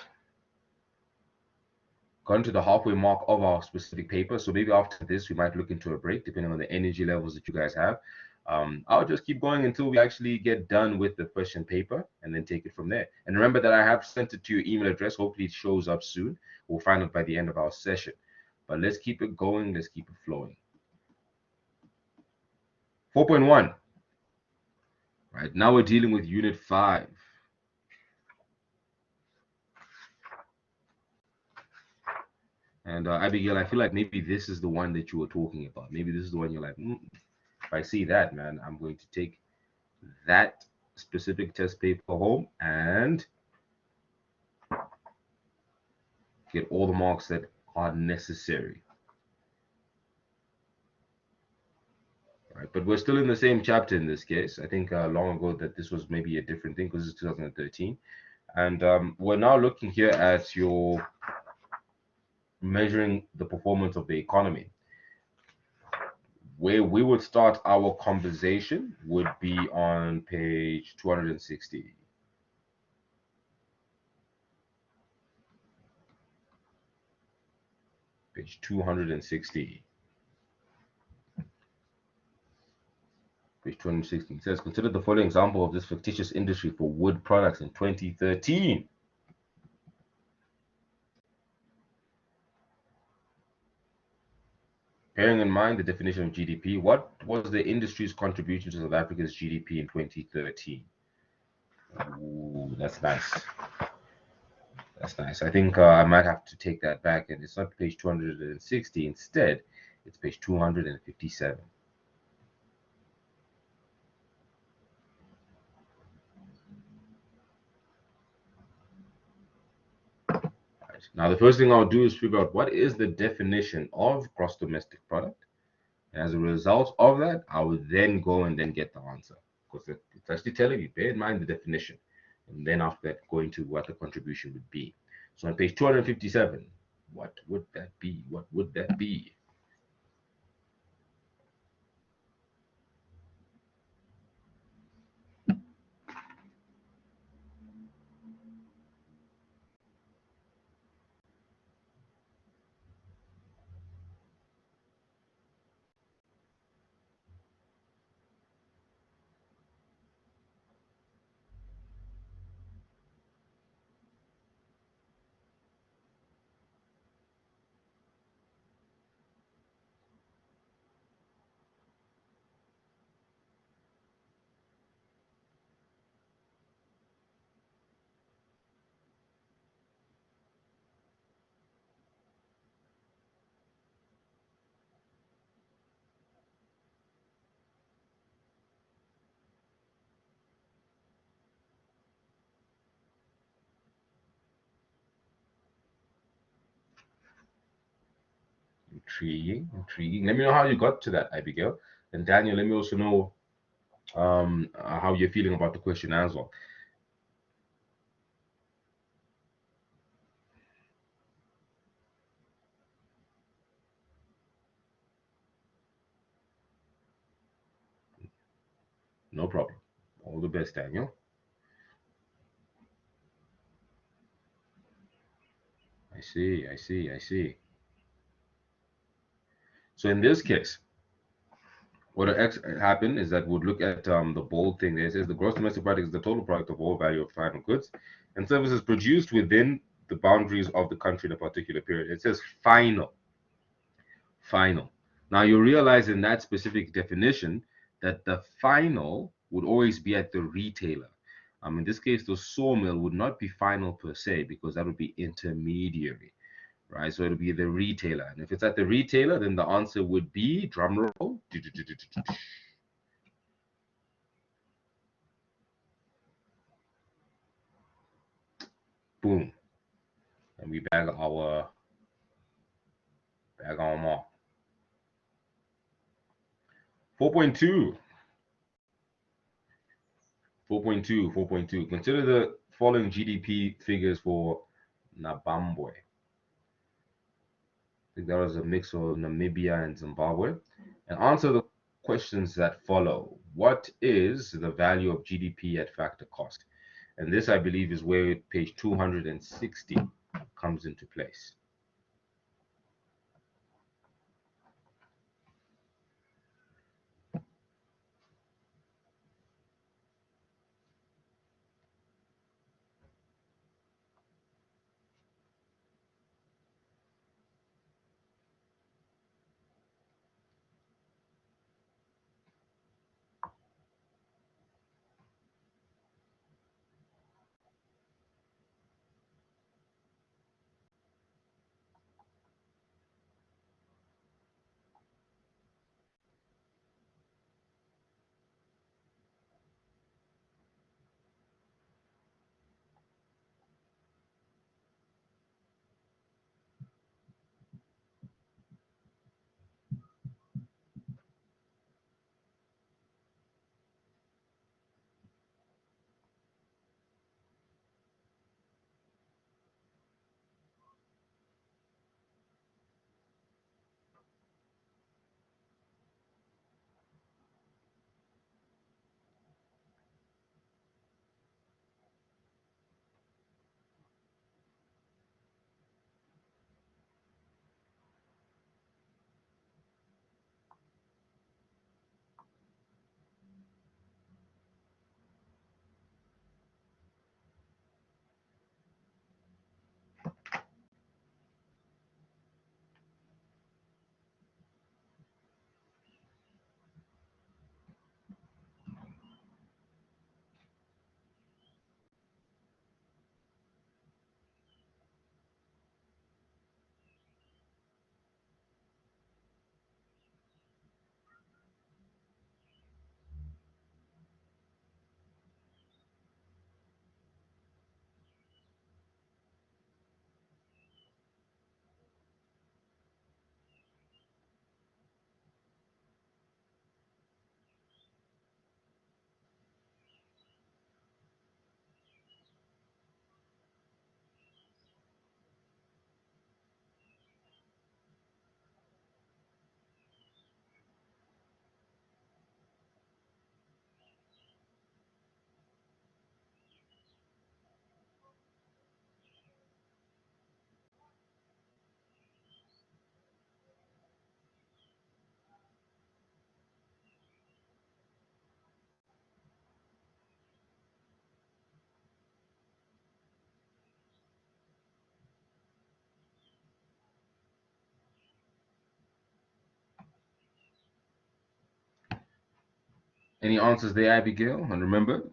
gone to the halfway mark of our specific paper. So maybe after this, we might look into a break, depending on the energy levels that you guys have. I'll just keep going until we actually get done with the question paper and then take it from there. And remember that I have sent it to your email address. Hopefully it shows up soon. We'll find out by the end of our session. But let's keep it going. Let's keep it flowing. 4.1. Right, now we're dealing with unit 5. And Abigail, I feel like maybe this is the one that you were talking about. Maybe this is the one you're like, if I see that, man, I'm going to take that specific test paper home and get all the marks that are necessary. Right, but we're still in the same chapter in this case. I think long ago that this was maybe a different thing because it's 2013. And we're now looking here at your measuring the performance of the economy. Where we would start our conversation would be on page 260. Page 260. Page 216. It says, consider the following example of this fictitious industry for wood products in 2013. Bearing in mind the definition of GDP, what was the industry's contribution to South Africa's GDP in 2013? Ooh, that's nice. That's nice. I think I might have to take that back, and it's not page 260. Instead, it's page 257. Now, the first thing I'll do is figure out what is the definition of gross domestic product. And as a result of that, I would then go and then get the answer. Because it's actually telling you, bear in mind the definition. And then after that, go into what the contribution would be. So on page 257, what would that be? What would that be? Intriguing, intriguing. Let me know how you got to that, Abigail. And Daniel, let me also know how you're feeling about the question as well. No problem. All the best, Daniel. I see, I see, I see. So in this case, what happened is that we'd look at the bold thing there. It says the gross domestic product is the total product of all value of final goods and services produced within the boundaries of the country in a particular period. It says final. Final. Now you realize in that specific definition that the final would always be at the retailer. In this case, the sawmill would not be final per se because that would be intermediary, right? So it'll be the retailer. And if it's at the retailer, then the answer would be, drum roll, boom. And we bag our mark. 4.2. 4.2, 4.2. Consider the following GDP figures for Nabambwe. I think that was a mix of Namibia and Zimbabwe. And answer the questions that follow. What is the value of GDP at factor cost? And this, I believe, is where page 260 comes into place. Any answers there, Abigail? And remember,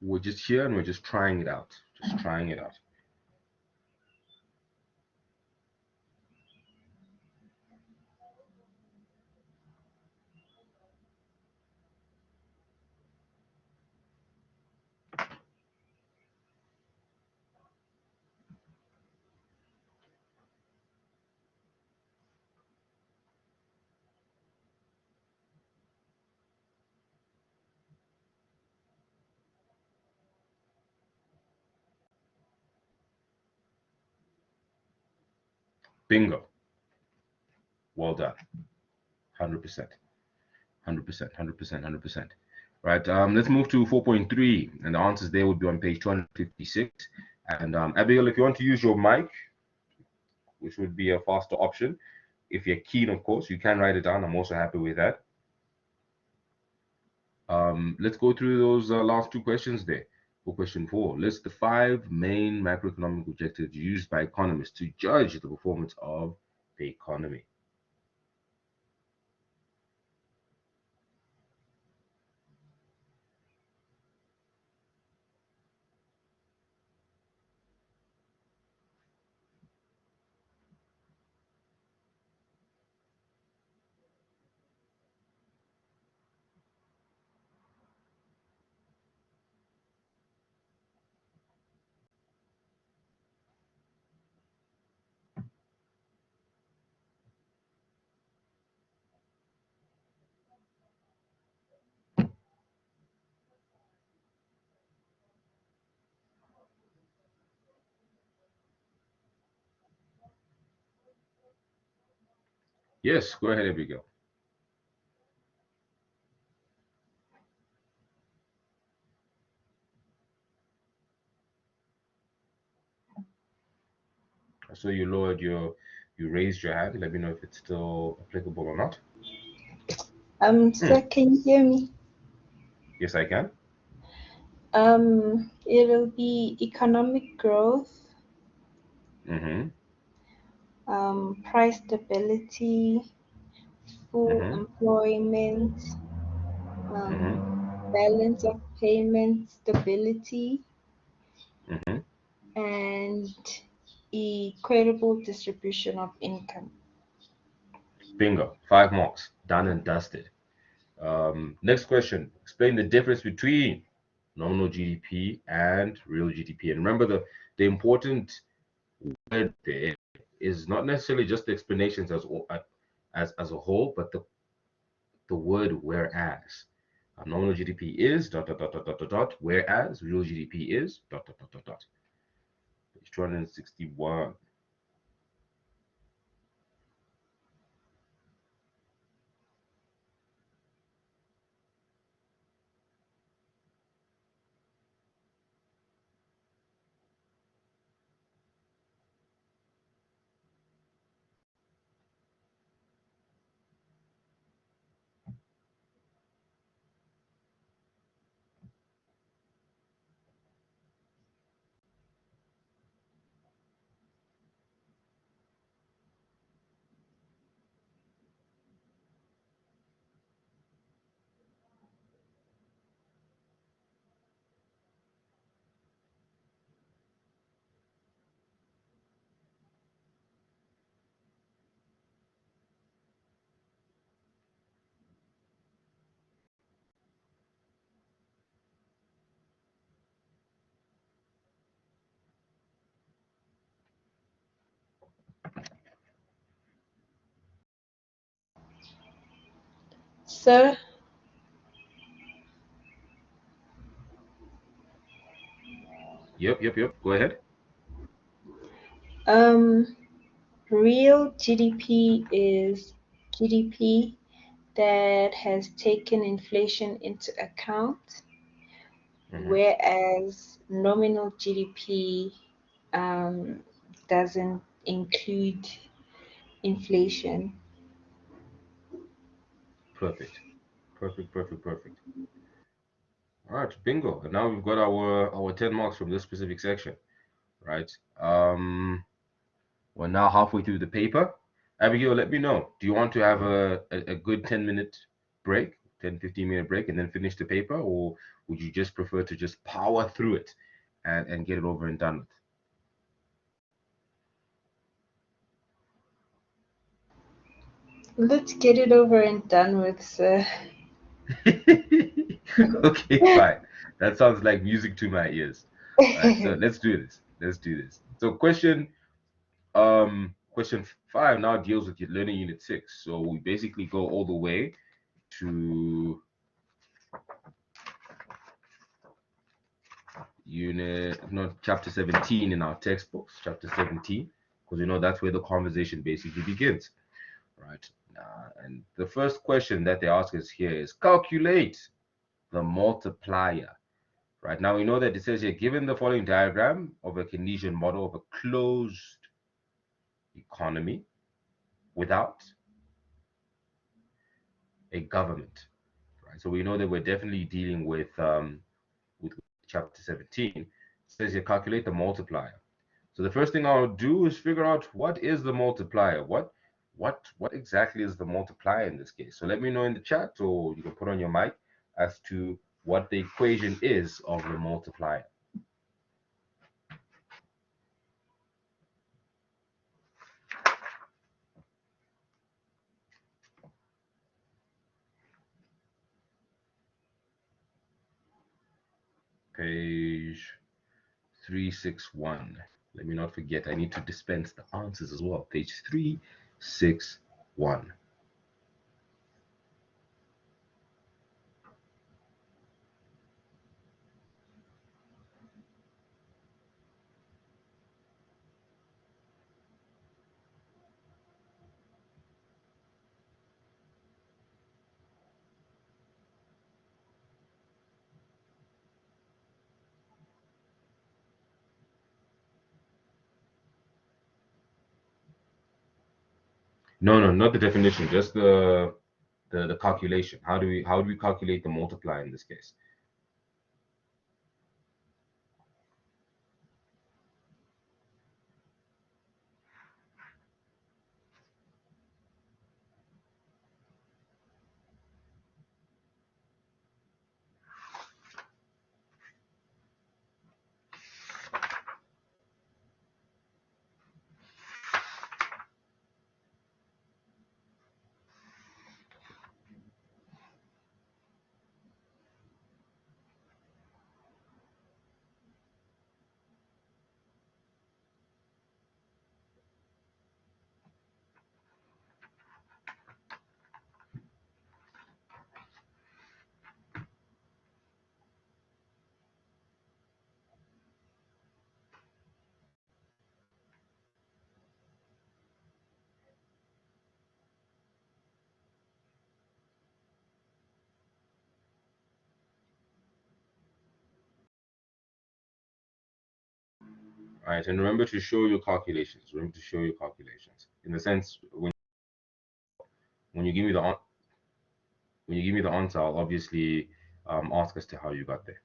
we're just here and we're just trying it out. Just trying it out. Bingo. Well done. 100%. 100%, 100%, 100%. Right, let's move to 4.3, and the answers there would be on page 256. And Abigail, if you want to use your mic, which would be a faster option, if you're keen, of course, you can write it down. I'm also happy with that. Let's go through those last two questions there. For question 4, list the 5 main macroeconomic objectives used by economists to judge the performance of the economy. Yes, go ahead, Abigail. So you raised your hand. Let me know if it's still applicable or not. Sir, can you hear me? Yes, I can. It'll be economic growth, Mm-hmm. Price stability, full employment, balance of payment stability, and equitable distribution of income. Bingo. 5 marks. Done and dusted. Next question. Explain the difference between nominal GDP and real GDP. And remember, the important word there is not necessarily just the explanations as a whole, but the word whereas. Nominal GDP is ... whereas real GDP is ... Page 261. Sir, Yep. Go ahead. real GDP is GDP that has taken inflation into account, whereas nominal GDP doesn't include inflation. Perfect. All right, bingo. And now we've got our 10 marks from this specific section, right? We're now halfway through the paper. Abigail, let me know. Do you want to have a good 10-minute break, 10-15 minute break, and then finish the paper, or would you just prefer to just power through it and get it over and done Let's get it over and done with, sir. with? Okay, fine. That sounds like music to my ears. All right, so let's do this. Let's do this. So question 5 now deals with your learning unit 6. So we basically go all the way to chapter 17 in our textbooks, chapter 17, because you know that's where the conversation basically begins, right? And the first question that they ask us here is calculate the multiplier. Right now, we know that it says here, given the following diagram of a Keynesian model of a closed economy without a government, right? So we know that we're definitely dealing with chapter 17. It says here, calculate the multiplier. So the first thing I'll do is figure out what is the multiplier. What exactly is the multiplier in this case? So let me know in the chat, or you can put on your mic as to what the equation is of the multiplier. Page 361. Let me not forget, I need to dispense the answers as well. Page 361. No, not the definition, just the calculation. How do we calculate the multiplier in this case? All right, and remember to show your calculations. Remember to show your calculations. In the sense, when you give me the answer, I'll obviously ask as to how you got there.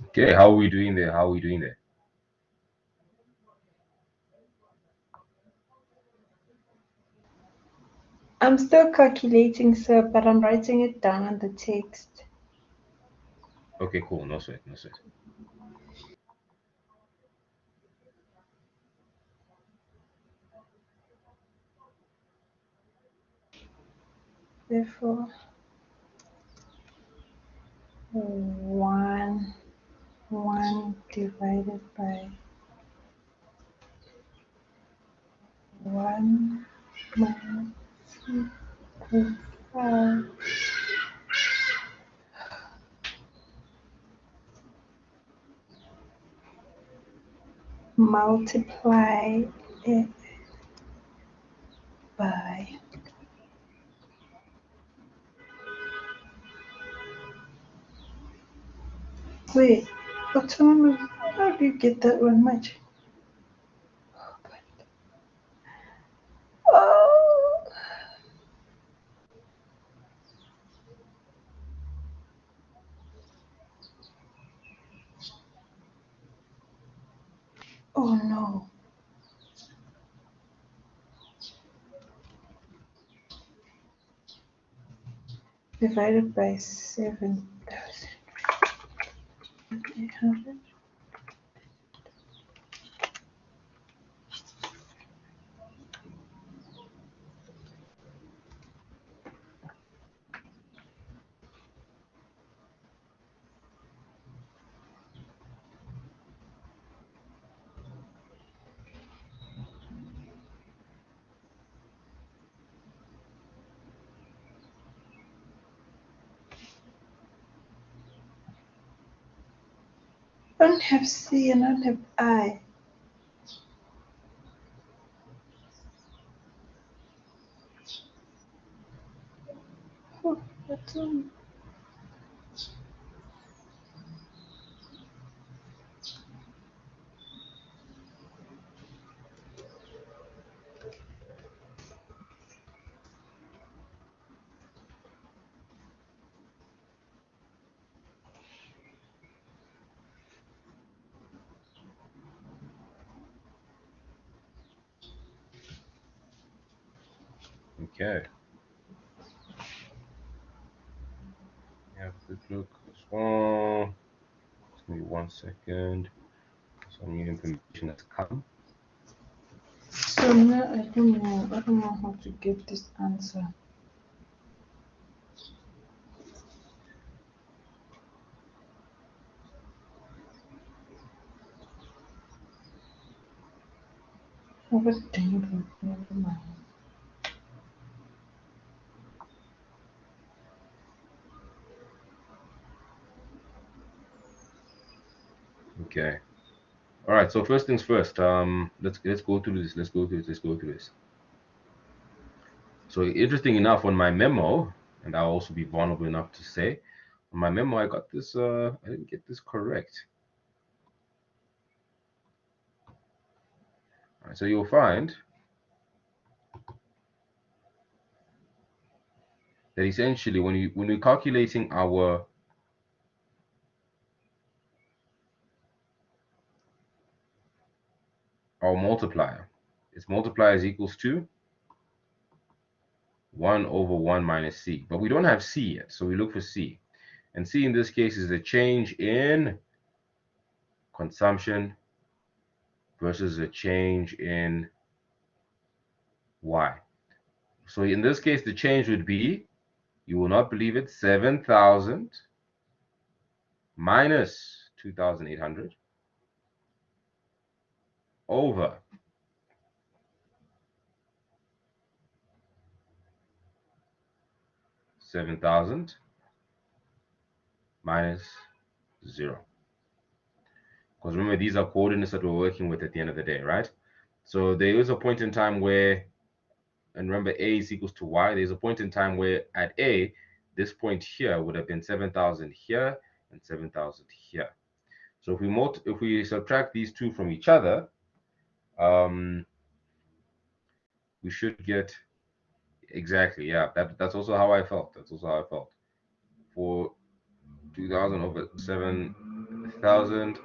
Okay, how are we doing there? How are we doing there? I'm still calculating, sir, but I'm writing it down on the text. Okay, cool. No sweat, no sweat. Therefore, 1 divided by 1 minus 5 multiply it by wait, autonomy. How do you get that one much? Oh, oh no. Divided by 7,800. I don't have C and I don't have I. Oh, that's all. Okay. Have a quick look as well. Just give me 1 second. Some new information has come. So now I don't know how to get this answer. Oh, but dang it, never mind. Okay. All right. So first things first. Let's go through this. Let's go through this. So interesting enough, on my memo, and I'll also be vulnerable enough to say, on my memo, I got this. I didn't get this correct. All right. So you'll find that essentially, when we're calculating our multiplier, its multiplier is equals to 1 over 1 minus C. But we don't have C yet, so we look for C. And C in this case is the change in consumption versus a change in Y. So in this case, the change would be, you will not believe it, 7,000 minus 2,800 over 7,000 minus 0. Because remember, these are coordinates that we're working with at the end of the day, right? So there is a point in time where, and remember, A is equals to Y. There's a point in time where at A, this point here would have been 7,000 here and 7,000 here. So if we subtract these two from each other, we should get exactly, yeah. That's also how I felt. For 2,000 over 1,000.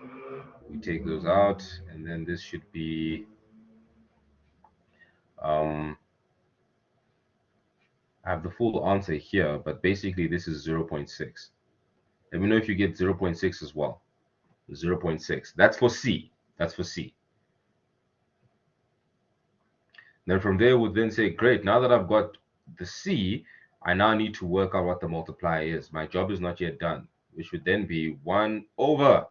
We take those out, and then this should be I have the full answer here, but basically this is 0.6. Let me know if you get 0.6 as well. 0.6. That's for C. That's for C. Then from there, we'll then say, great, now that I've got the C, I now need to work out what the multiplier is. My job is not yet done, which would then be 1 over.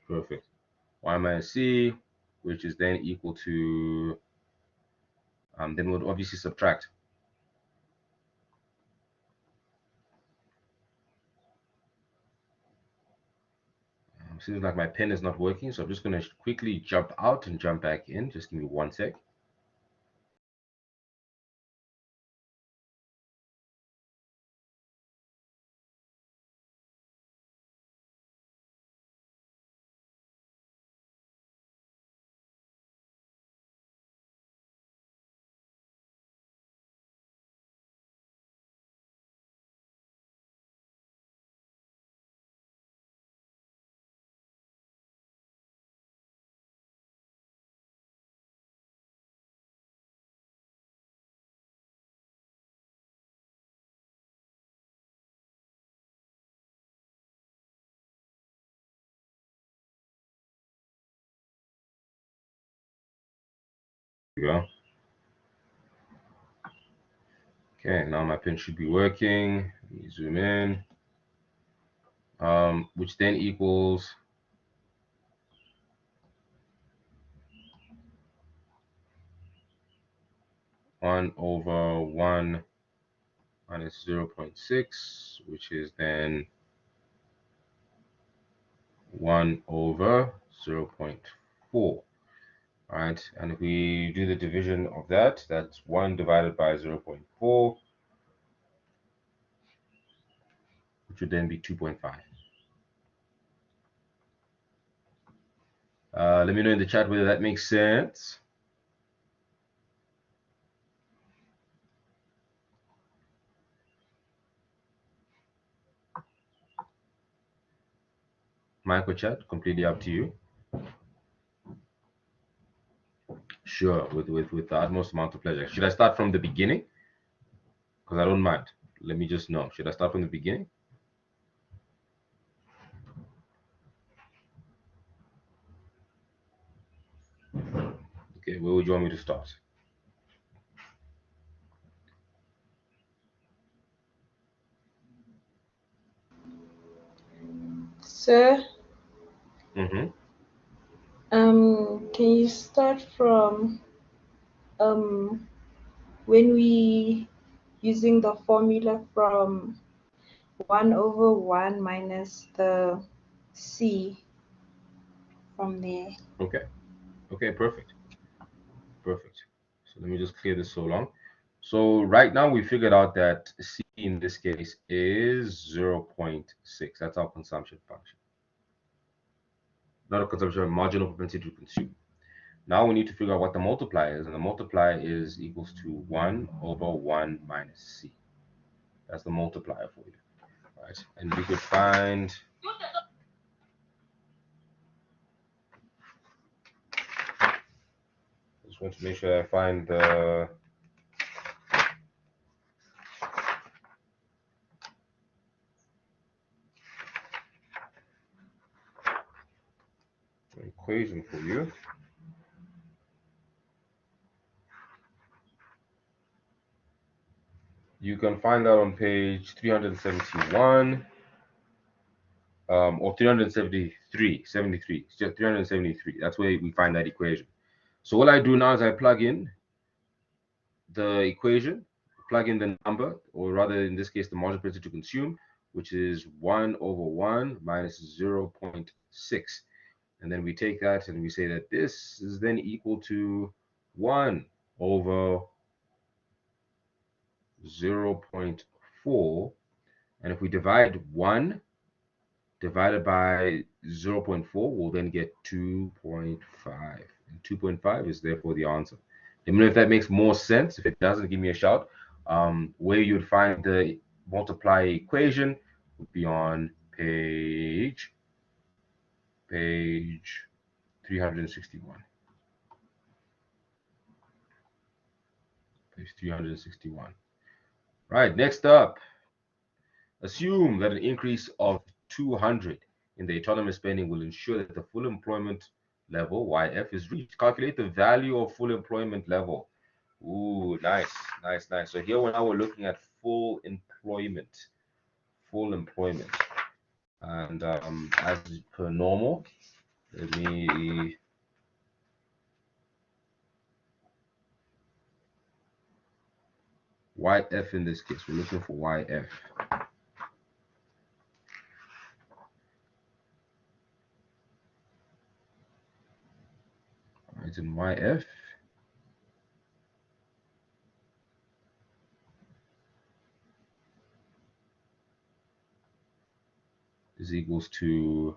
Perfect. Y minus C, which is then equal to, then we'll obviously subtract. Seems like my pen is not working, so I'm just going to quickly jump out and jump back in. Just give me 1 sec. There we go. Okay, now my pen should be working. Let me zoom in. Which then equals 1 over 1 minus 0.6, which is then 1 over 0.4. All right, and if we do the division of that, that's 1 divided by 0.4, which would then be 2.5. Let me know in the chat whether that makes sense. Micro chat, completely up to you. Sure, with the utmost amount of pleasure. Should I start from the beginning? Because I don't mind. Let me just know. Should I start from the beginning? Okay, where would you want me to start? Sir, Mm-hmm. can you start from when we using the formula from 1 over 1 minus the C from there? Okay. Okay, perfect. Perfect. So let me just clear this so long. So right now we figured out that C in this case is 0.6. That's our consumption function. Not a consumption, a marginal propensity to consume. Now we need to figure out what the multiplier is, and the multiplier is equals to 1 over 1 minus C. That's the multiplier for you. Right? And we could find just want to make sure I find the equation for you. You can find that on page 371 or 373, 73, it's just 373. That's where we find that equation. So what I do now is I plug in the equation, plug in the number, or rather in this case, the marginal propensity to consume, which is 1 over 1 minus 0.6. And then we take that and we say that this is then equal to 1 over 0.4. And if we divide 1 divided by 0.4, we'll then get 2.5. And 2.5 is therefore the answer. Let me know if that makes more sense. If it doesn't, give me a shout. Where you'd find the multiplier equation would be on page 361. Page 361. Right, next up, assume that an increase of 200 in the autonomous spending will ensure that the full employment level, YF, is reached. Calculate the value of full employment level. Ooh, nice, nice, nice. So here now we're looking at full employment. Full employment. And as per normal, let me YF in this case. We're looking for YF. All right, in YF. Is equals to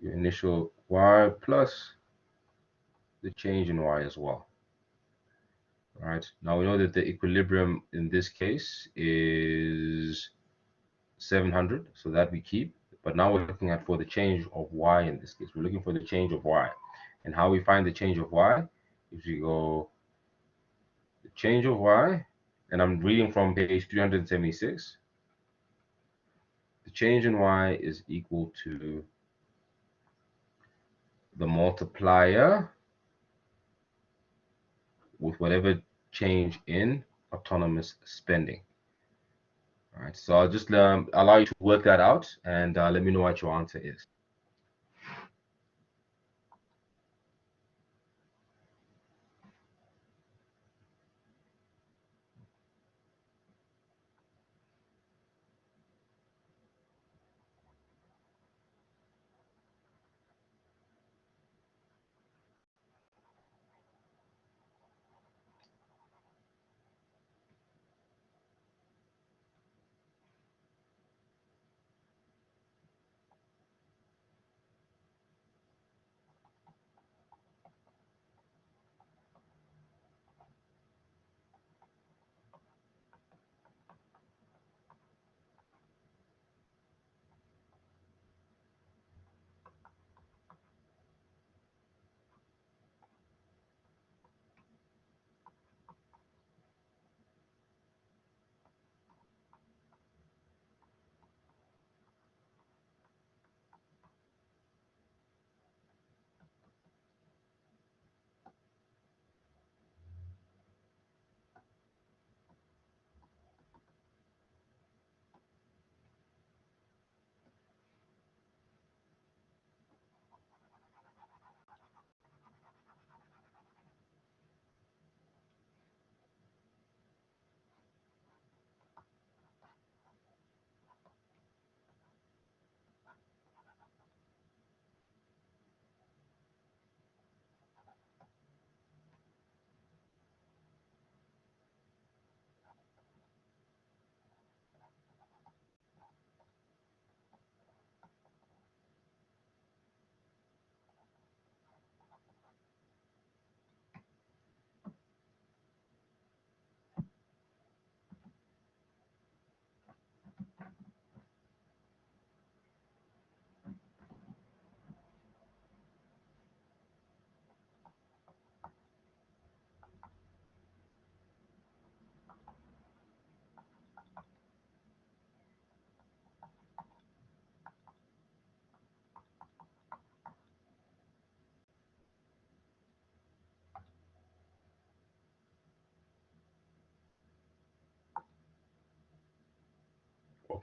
your initial Y plus the change in Y as well. All right, now we know that the equilibrium in this case is 700, so that we keep. But now we're looking at for the change of Y in this case. We're looking for the change of Y. And how we find the change of Y, if we go the change of Y, and I'm reading from page 376, the change in Y is equal to the multiplier with whatever change in autonomous spending. All right, so I'll just allow you to work that out and let me know what your answer is.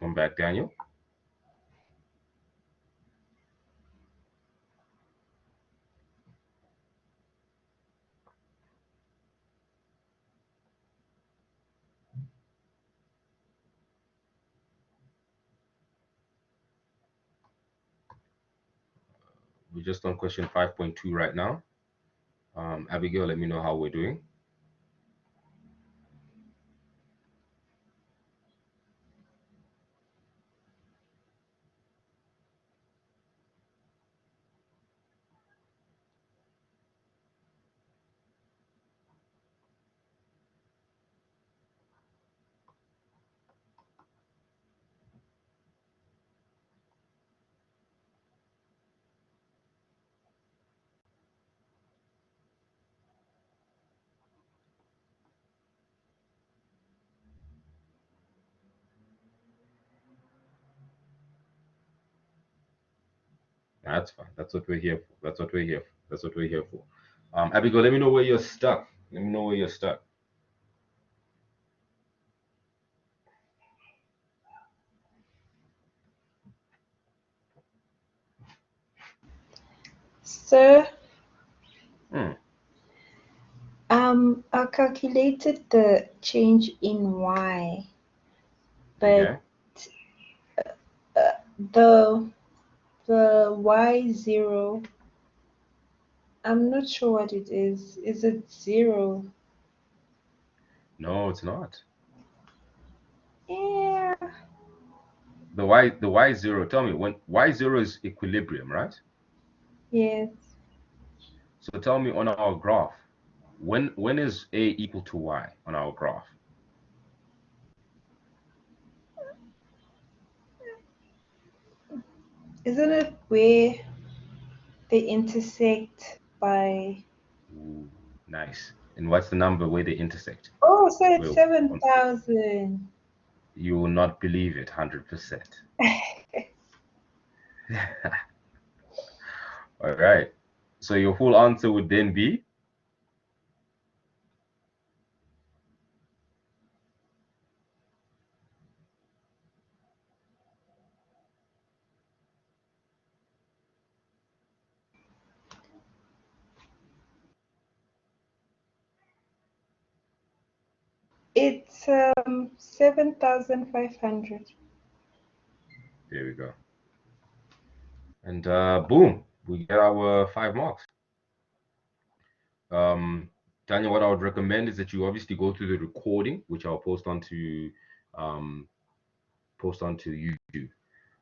Welcome back, Daniel. We're just on question 5.2 right now. Abigail, let me know how we're doing. That's fine. That's what we're here for. That's what we're here for. That's what we're here for. Abigail, let me know where you're stuck. Let me know where you're stuck. Sir, Hmm. I calculated the change in Y, Okay. but the Y0, I'm not sure what it is. Is it 0? No, it's not. Yeah. The Y0. Tell me, when Y0 is equilibrium, right? Yes. So tell me on our graph, when is A equal to Y on our graph? Isn't it where they intersect by? Ooh, nice. And what's the number where they intersect? Oh, so it's Well, 7,000. you will not believe it, 100%. All right. So your full answer would then be It's 7,500. there we go. And boom, we get our 5 marks. Daniel, what I would recommend is that you obviously go through the recording, which I'll post onto YouTube.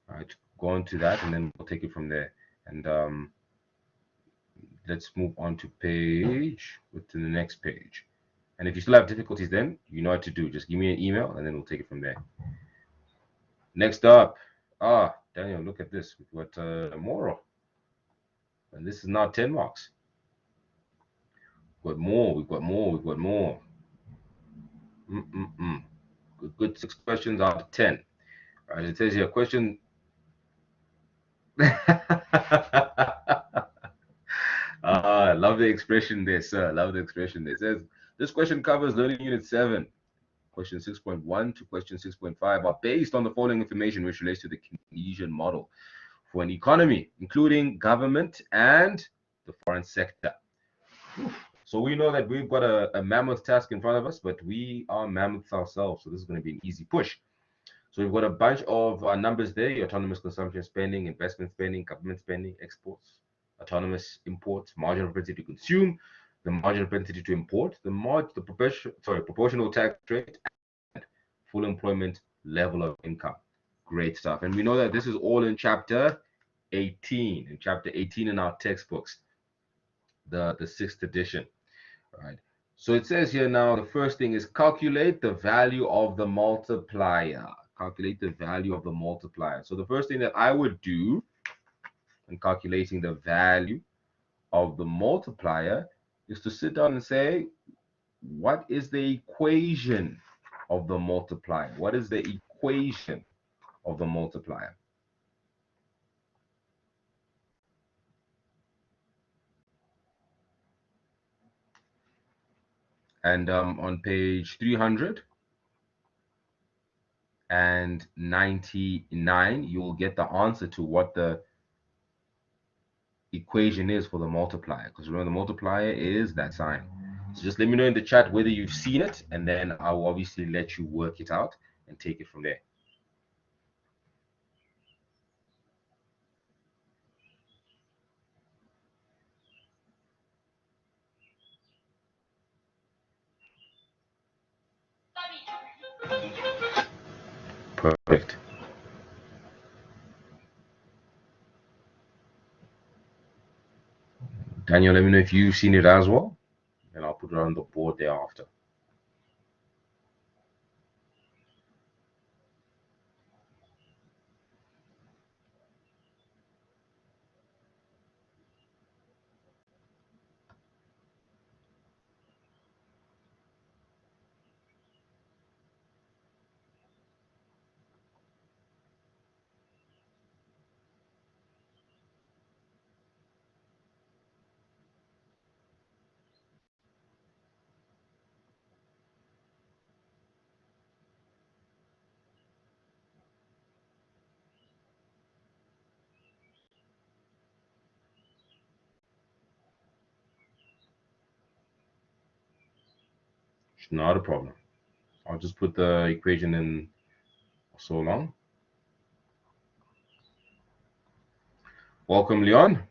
All right, go on to that, and then we'll take it from there. And let's move on to the next page. And if you still have difficulties, then you know what to do. Just give me an email, and then we'll take it from there. Next up, Daniel, look at this. We've got moral, and this is now 10 marks. We've got more. We've got more. We've got more. Good 6 questions out of 10. All right, it says here question. I love the expression there, sir. Love the expression there. It says this question covers learning unit 7. Question 6.1 to question 6.5 are based on the following information which relates to the Keynesian model for an economy, including government and the foreign sector. So we know that we've got a mammoth task in front of us, but we are mammoths ourselves. So this is going to be an easy push. So we've got a bunch of numbers there: your autonomous consumption spending, investment spending, government spending, exports, autonomous imports, marginal propensity to consume, the marginal propensity to import, the proportional tax rate, and full employment level of income. Great stuff. And we know that this is all in chapter 18. In chapter 18 in our textbooks, the 6th edition. Right. So it says here now, the first thing is calculate the value of the multiplier. Calculate the value of the multiplier. So the first thing that I would do in calculating the value of the multiplier is to sit down and say, what is the equation of the multiplier? What is the equation of the multiplier? And on page 300, and 99, you will get the answer to what the equation is for the multiplier, because remember the multiplier is that sign. So just let me know in the chat whether you've seen it, and then I'll obviously let you work it out and take it from there. Perfect. Daniel, let me know if you've seen it as well, and I'll put it on the board thereafter. Not a problem. I'll just put the equation in so long. Welcome, Leon.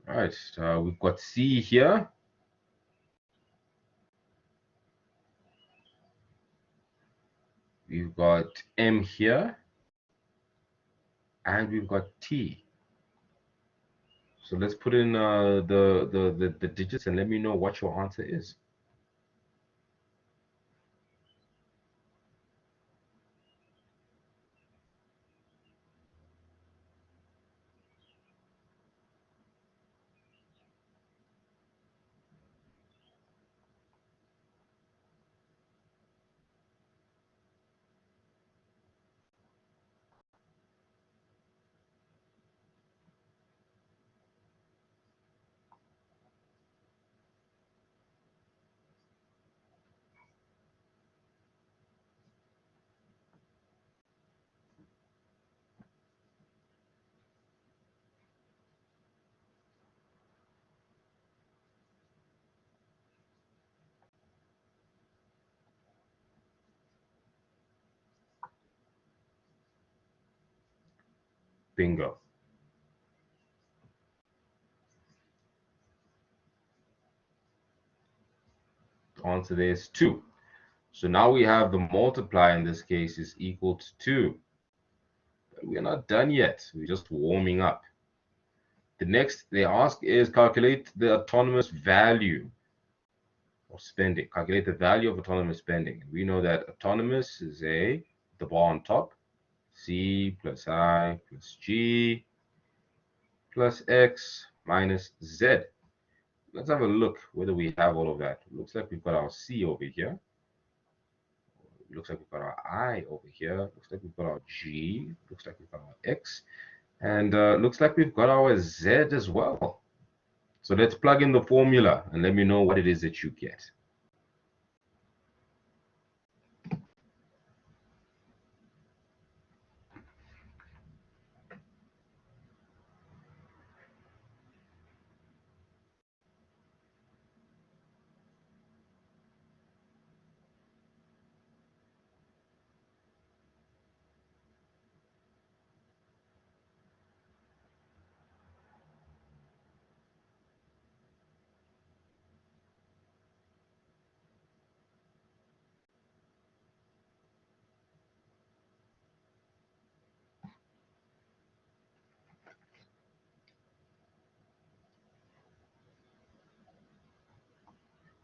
All right, we've got C here. We've got M here. And we've got T. So let's put in the digits and let me know what your answer is. Bingo. The answer there is 2. So now we have the multiplier in this case is equal to 2. But we're not done yet. We're just warming up. The next they ask is calculate the autonomous value of spending. Calculate the value of autonomous spending. We know that autonomous is the bar on top, C plus I plus G plus X minus Z. Let's have a look whether we have all of that. Looks like we've got our C over here. Looks like we've got our I over here. Looks like we've got our G. Looks like we've got our X. And looks like we've got our Z as well. So let's plug in the formula and let me know what it is that you get.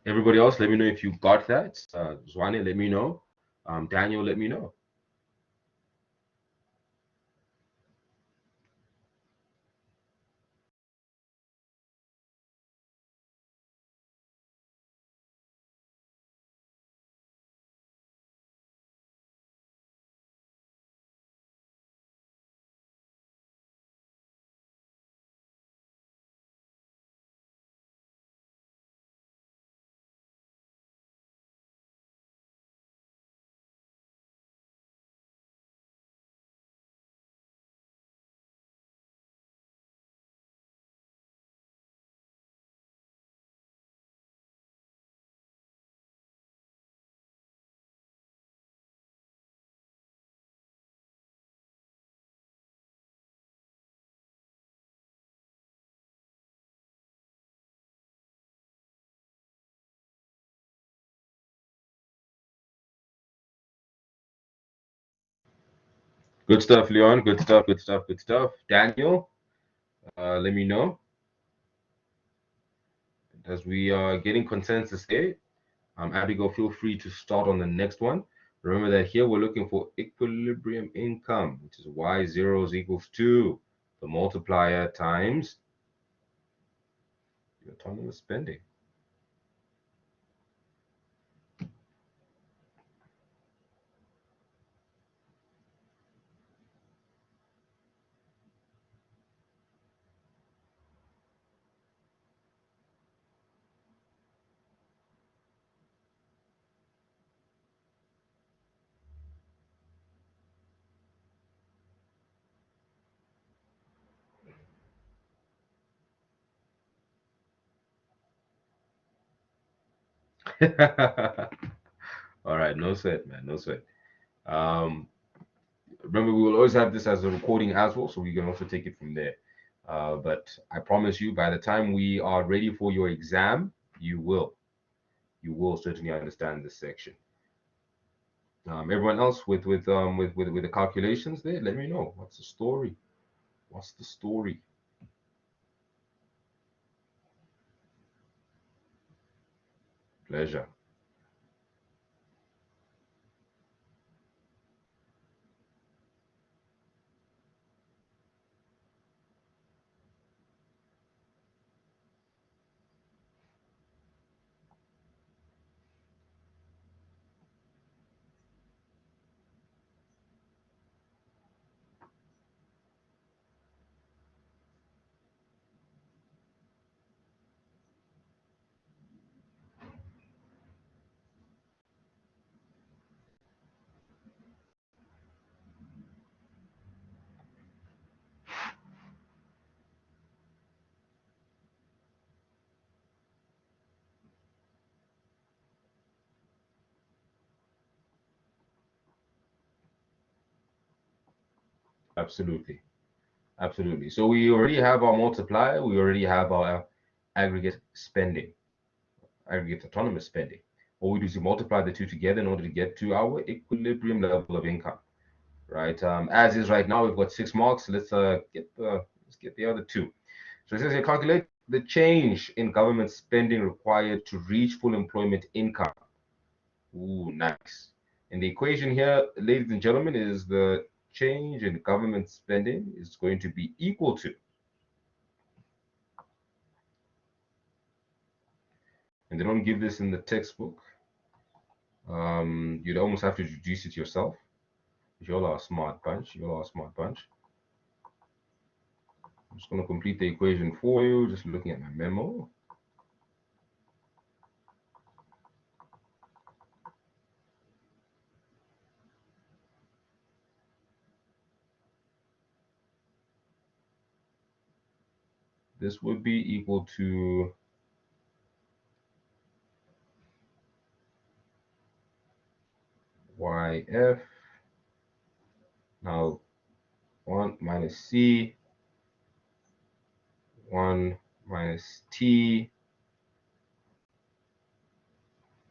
Everybody else, let me know if you got that. Zwane, let me know. Daniel, let me know. Good stuff, Leon. Good stuff. Good stuff. Good stuff. Daniel, let me know as we are getting consensus there. Abigail, feel free to start on the next one. Remember that here we're looking for equilibrium income, which is y zeros equals 2, the multiplier times the autonomous spending. All right, no sweat, man, no sweat. Um, Remember, we will always have this as a recording as well, so we can also take it from there. But I promise you, by the time we are ready for your exam, you will certainly understand this section. Everyone else with the calculations there, let me know. What's the story? What's the story? Pleasure. Absolutely. Absolutely. So we already have our multiplier, we already have our aggregate spending, aggregate autonomous spending. What we do is we multiply the two together in order to get to our equilibrium level of income, right? As is right now, we've got 6 marks. Let's get the other two. So it says here, calculate the change in government spending required to reach full employment income. Ooh, nice. And the equation here, ladies and gentlemen, is the change in government spending is going to be equal to, and they don't give this in the textbook. You'd almost have to deduce it yourself. You all are a smart bunch. You all are a smart bunch. I'm just going to complete the equation for you, just looking at my memo. This would be equal to YF. Now, 1 minus C, 1 minus T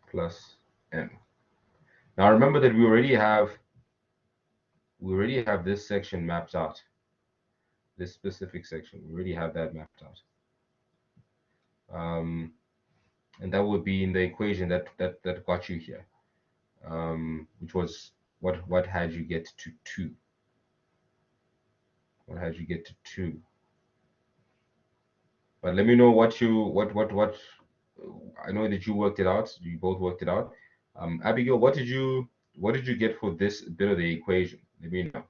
plus M. Now remember that we already have this section mapped out. This specific section, we already have that mapped out. And that would be in the equation that got you here, which was what had you get to 2? What had you get to 2? But let me know what I know that you worked it out. You both worked it out. Abigail, what did you get for this bit of the equation? Let me know.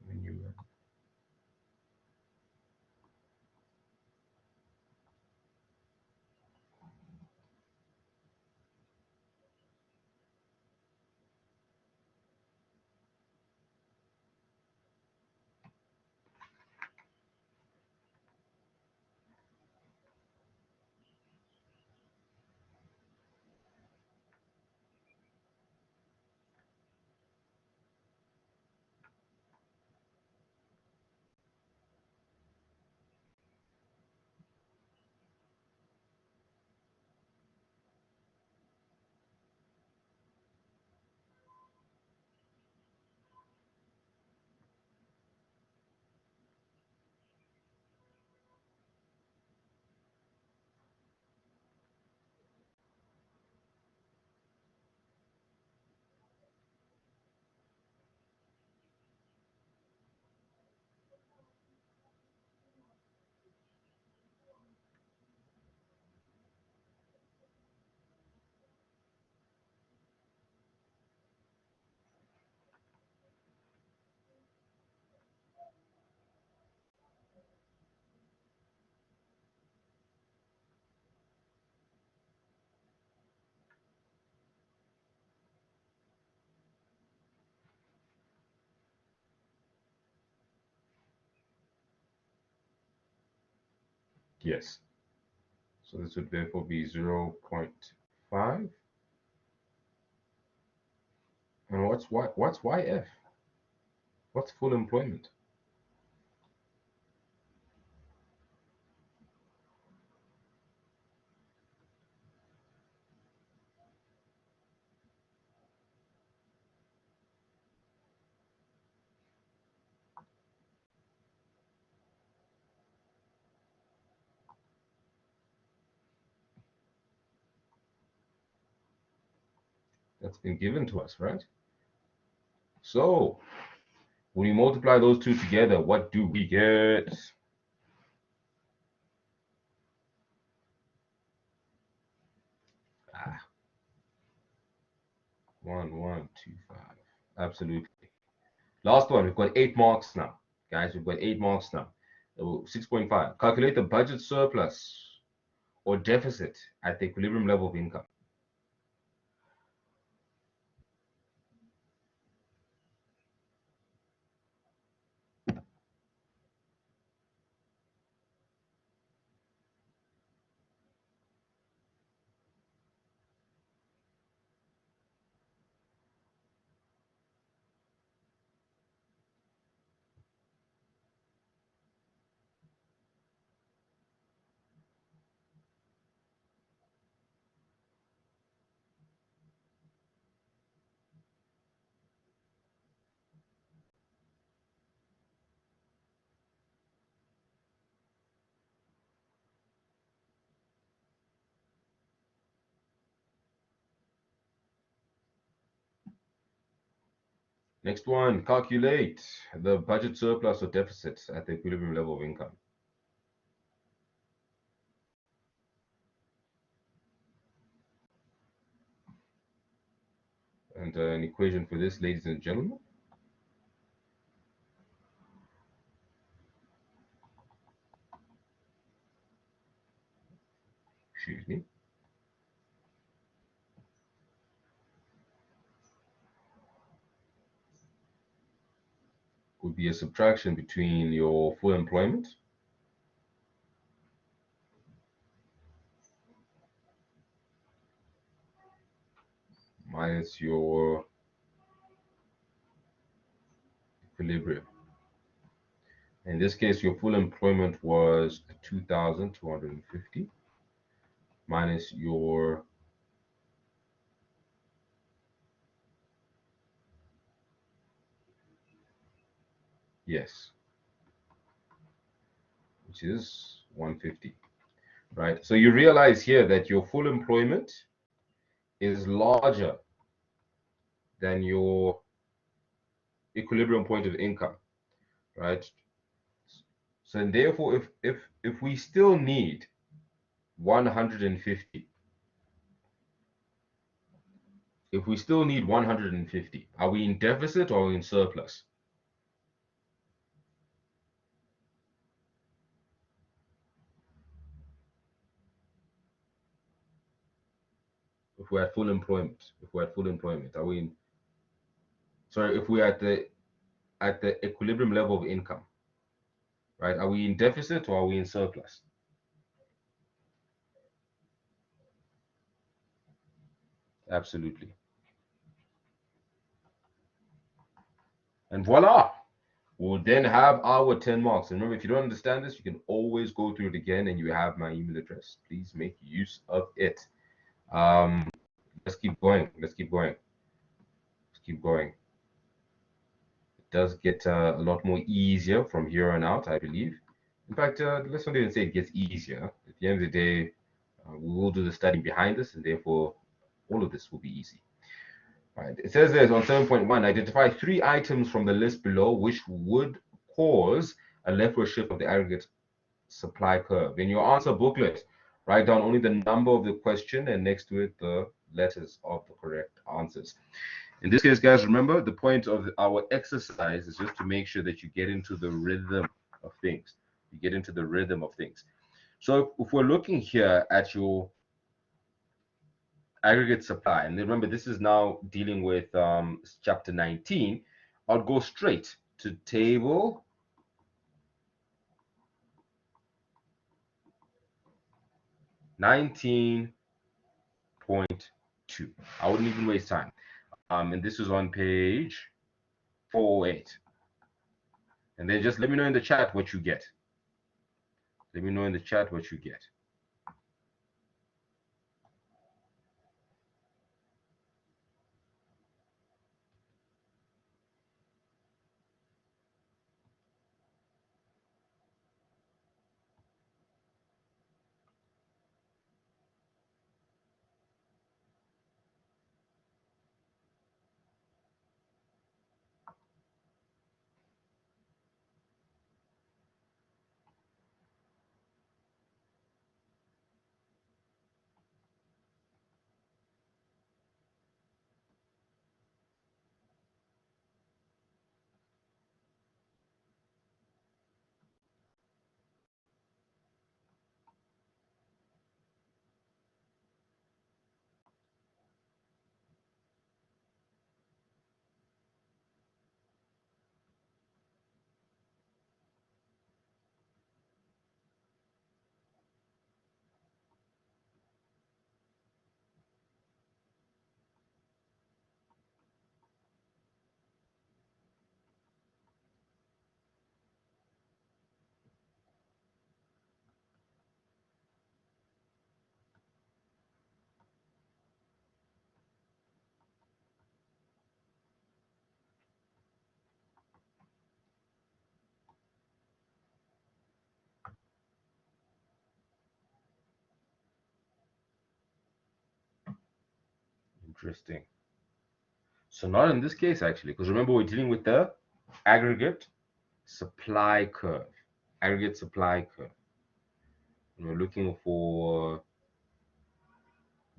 When you Yes. So this would therefore be 0.5. And what's YF? What's full employment? That's been given to us, right? So when we multiply those two together, what do we get? Ah, 1125. Absolutely. Last one, we've got 8 marks now. Guys, we've got 8 marks now. 6.5. Calculate the budget surplus or deficit at the equilibrium level of income. Next one, calculate the budget surplus or deficit at the equilibrium level of income. And an equation for this, ladies and gentlemen. Excuse me. Would be a subtraction between your full employment minus your equilibrium. In this case, your full employment was 2,250 minus your yes, which is 150, right? So you realize here that your full employment is larger than your equilibrium point of income, right? So and therefore, if we still need 150, if we still need 150, are we in deficit or in surplus? If we're at full employment, are we in? Sorry, if we're at the equilibrium level of income, right? Are we in deficit or are we in surplus? Absolutely. And voila, we'll then have our 10 marks. And remember, if you don't understand this, you can always go through it again and you have my email address. Please make use of it. Let's keep going. Let's keep going. Let's keep going. It does get a lot more easier from here on out, I believe. In fact, let's not even say it gets easier. At the end of the day, we will do the studying behind us, and therefore all of this will be easy. Right. It says there's on 7.1, identify 3 items from the list below which would cause a leftward shift of the aggregate supply curve. In your answer booklet, write down only the number of the question and next to it the letters of the correct answers. In this case, guys, remember the point of our exercise is just to make sure that you get into the rhythm of things. You get into the rhythm of things. So if we're looking here at your aggregate supply, and remember this is now dealing with chapter 19, I'll go straight to table 19.2. I wouldn't even waste time. And this is on page 408. And then just let me know in the chat what you get. Let me know in the chat what you get. Interesting. So not in this case, actually, because remember we're dealing with the aggregate supply curve. Aggregate supply curve. And we're looking for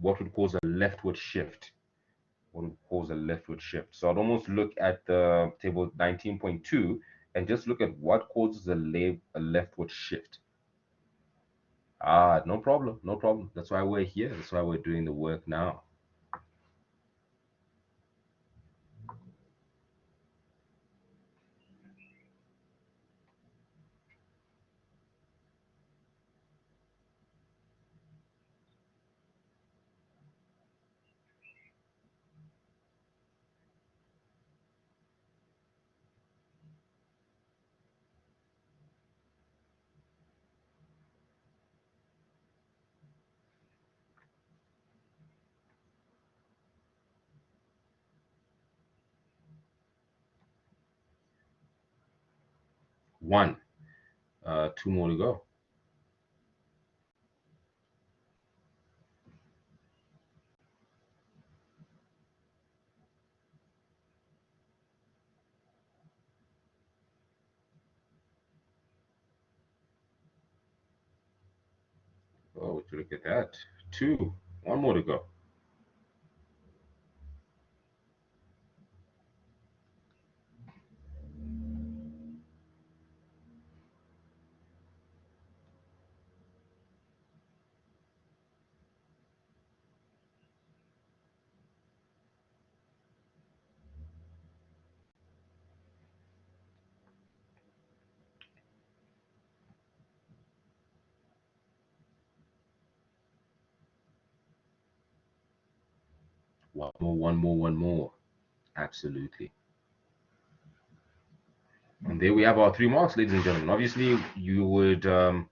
what would cause a leftward shift. What would cause a leftward shift. So I'd almost look at the table 19.2 and just look at what causes a leftward shift. No problem, no problem. That's why we're here. That's why we're doing the work now. One, two more to go. Oh, would you look at that? Two, one more to go. One more, one more, one more. Absolutely. And there we have our 3 marks, ladies and gentlemen. Obviously, you would in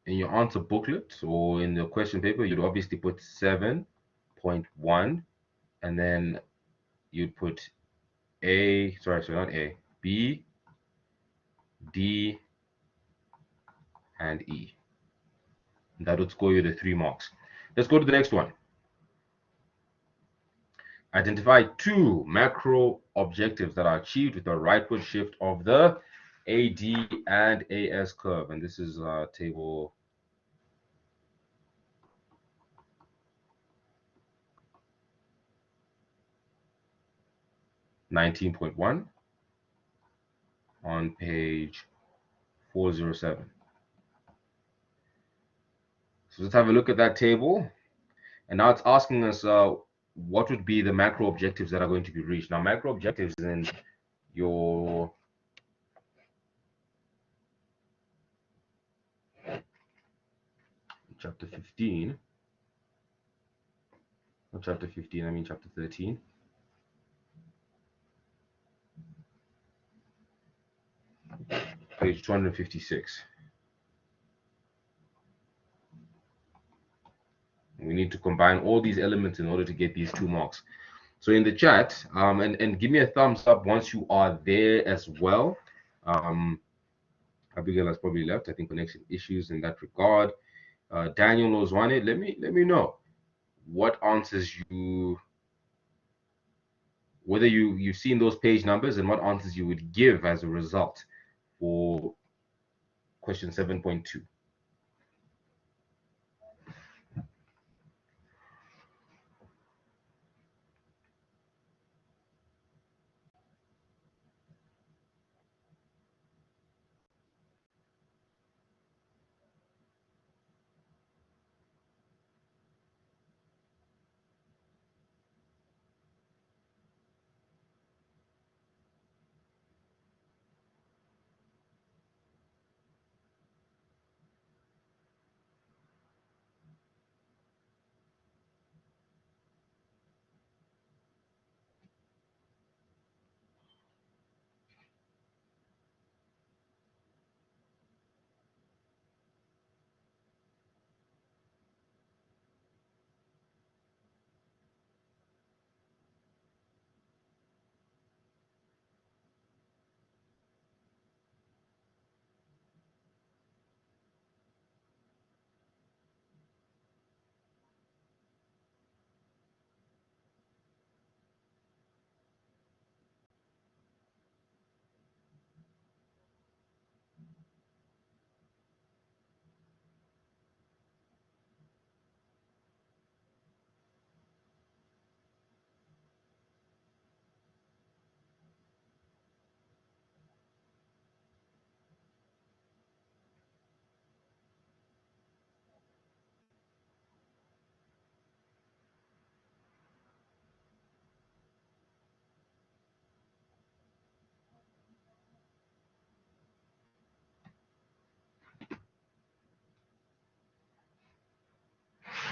your answer booklet or in the question paper, you'd obviously put 7.1, and then you'd put A, sorry, not A, B, D, and E. That would score you the 3 marks. Let's go to the next one. Identify 2 macro objectives that are achieved with a rightward shift of the AD and AS curve. And this is table 19.1 on page 407. So let's have a look at that table. And now it's asking us what would be the macro objectives that are going to be reached. Now, macro objectives in your chapter 15, not chapter 15, I mean chapter 13. Page 256. We need to combine all these elements in order to get these 2 marks. So in the chat, and give me a thumbs up once you are there as well. Abigail has probably left. I think connection issues in that regard. Daniel knows one. Let me know what answers you, whether you've seen those page numbers and what answers you would give as a result for question 7.2.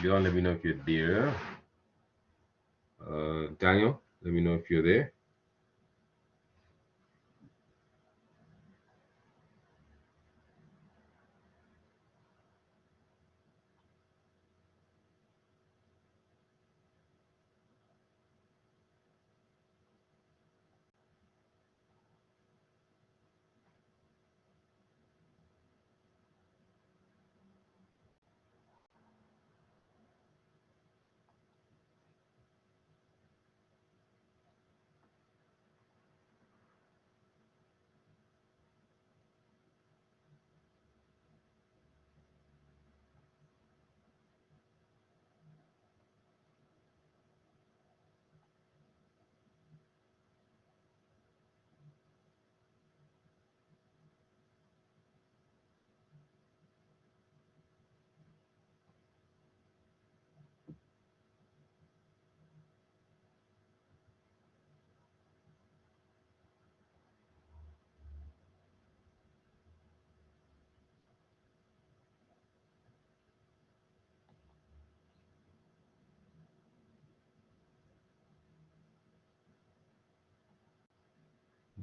Leon, let me know if you're there. Daniel, let me know if you're there.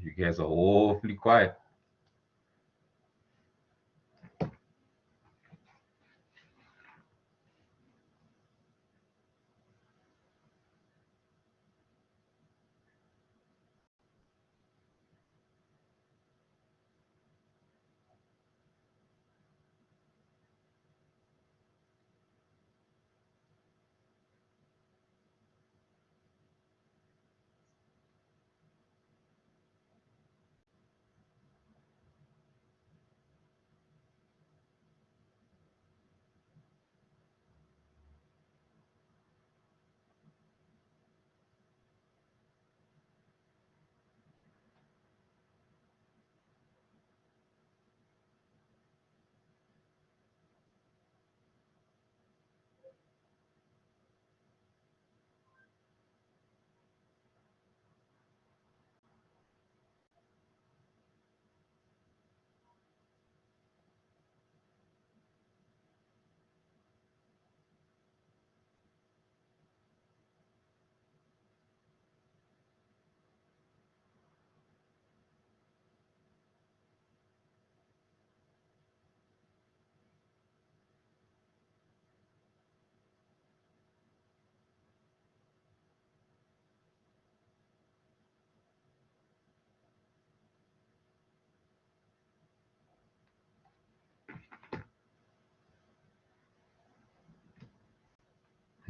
You guys are awfully quiet.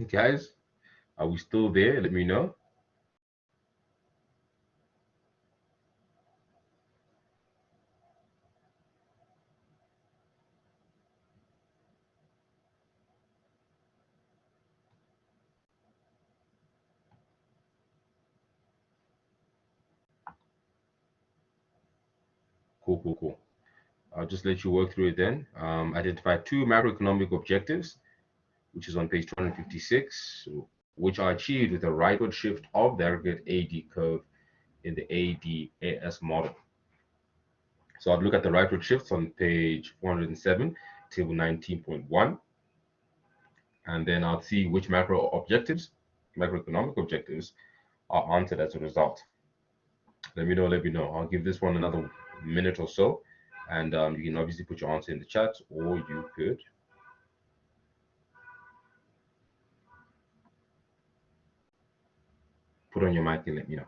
Guys, are we still there? Let me know. Cool, cool, cool. I'll just let you work through it then. Identify two macroeconomic objectives, which is on page 256, which are achieved with a rightward shift of the aggregate AD curve in the ADAS model. So I'd look at the rightward shifts on page 407, table 19.1, and then I'll see which macroeconomic objectives are answered as a result. Let me know, let me know. I'll give this one another minute or so, and you can obviously put your answer in the chat, or you could put on your mic and let me know.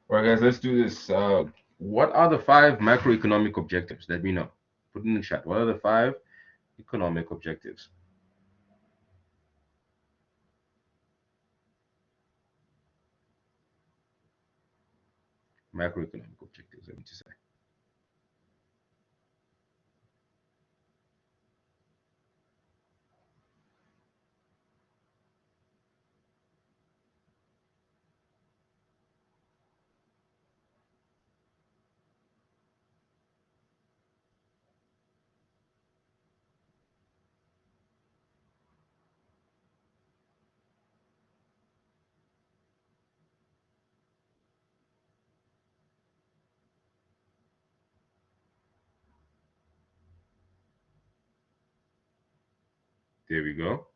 All right, guys, let's do this. What are the 5 macroeconomic objectives? Let me know. Put in the chat. What are the 5 economic objectives? Macroeconomic objectives, I mean to say. There we go.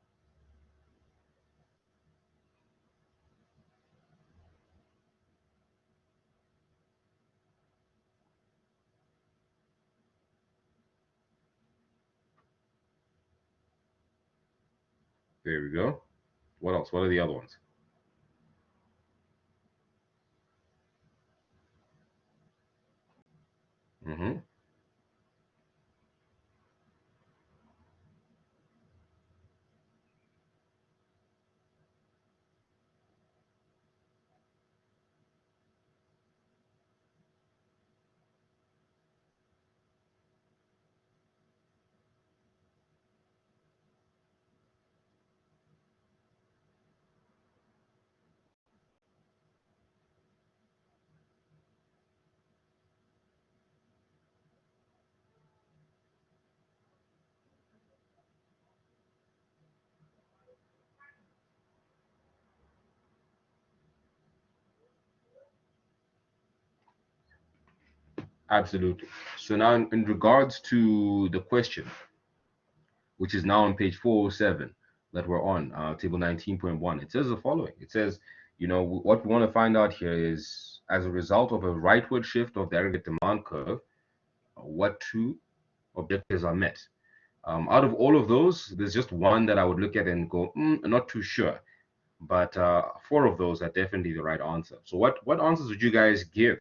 There we go. What else? What are the other ones? Mm-hmm. Absolutely. So now in regards to the question, which is now on page 407 that we're on, table 19.1, it says the following. It says, what we want to find out here is, as a result of a rightward shift of the aggregate demand curve, what 2 objectives are met? Out of all of those, there's just one that I would look at and go, I'm not too sure. But 4 of those are definitely the right answer. So what answers would you guys give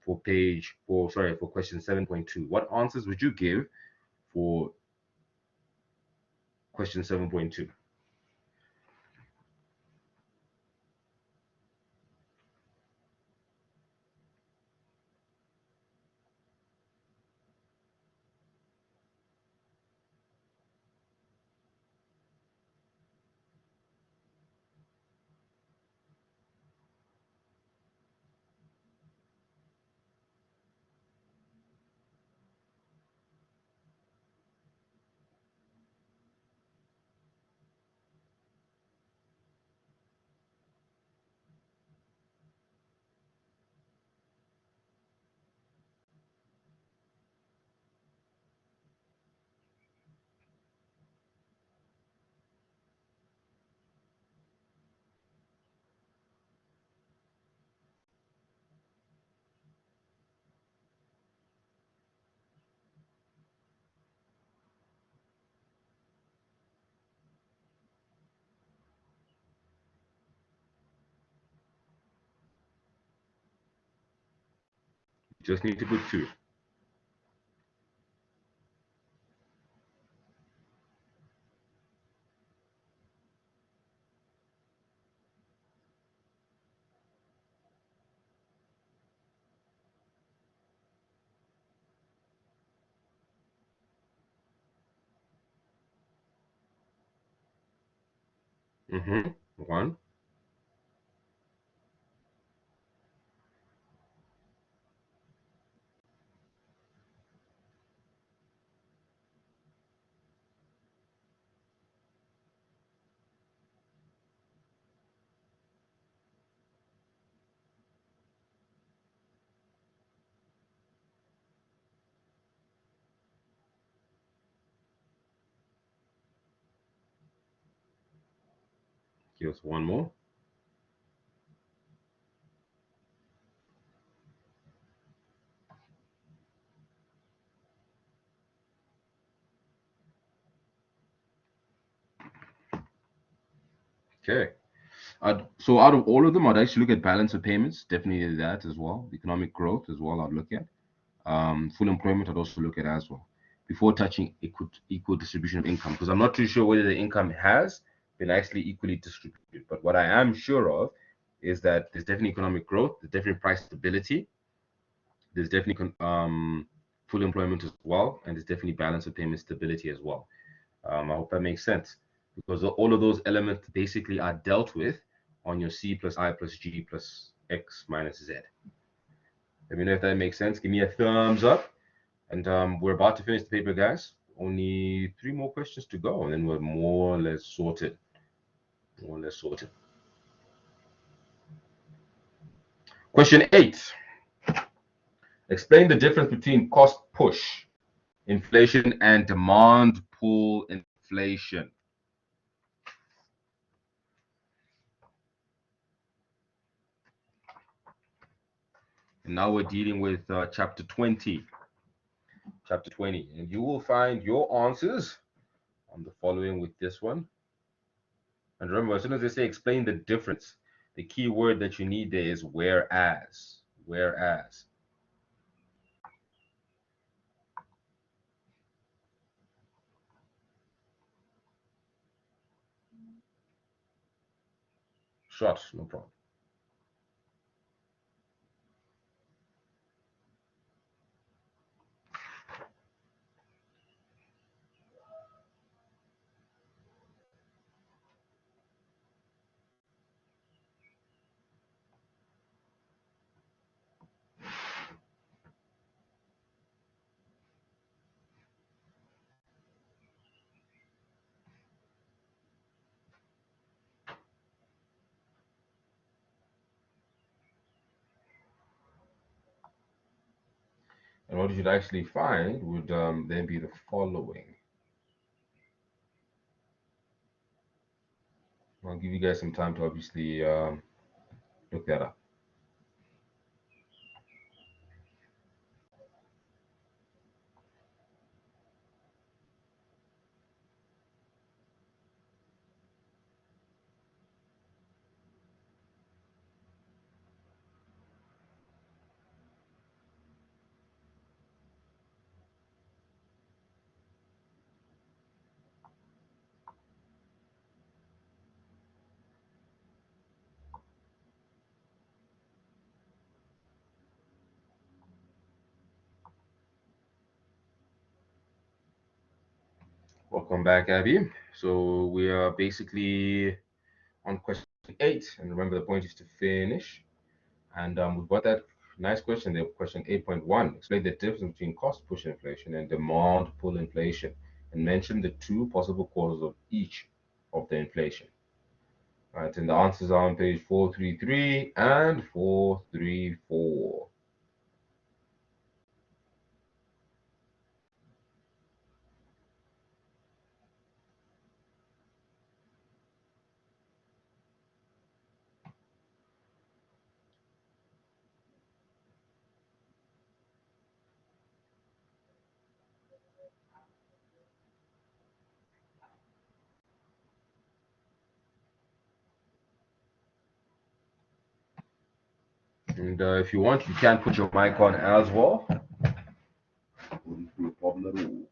for question 7.2? What answers would you give for question 7.2? Just need to put 2. Mm-hmm. 1. Give us 1 more. Okay. So out of all of them, I'd actually look at balance of payments. Definitely that as well. Economic growth as well, I'd look at. Full employment, I'd also look at as well. Before touching equal distribution of income, because I'm not too sure whether the income has been actually equally distributed. But what I am sure of is that there's definitely economic growth, there's definitely price stability, there's definitely full employment as well, and there's definitely balance of payment stability as well. I hope that makes sense, because all of those elements basically are dealt with on your C plus I plus G plus X minus Z. Let me know if that makes sense. Give me a thumbs up. And we're about to finish the paper, guys. Only 3 more questions to go, and then we're more or less sorted. More or less sorted. Question 8. Explain the difference between cost push inflation and demand pull inflation. And now we're dealing with chapter 20. Chapter 20. And you will find your answers on the following with this one. And remember, as soon as they say explain the difference, the key word that you need there is whereas. Whereas. Short, no problem. And what you should actually find would then be the following. I'll give you guys some time to obviously look that up. Welcome back, Abby. So we are basically on question 8, and remember the point is to finish. And we've got that nice question there, question 8.1. Explain the difference between cost push inflation and demand pull inflation, and mention the 2 possible causes of each of the inflation. All right, and the answers are on page 433 and 434. And if you want, you can put your mic on as well. Wouldn't be a problem at all.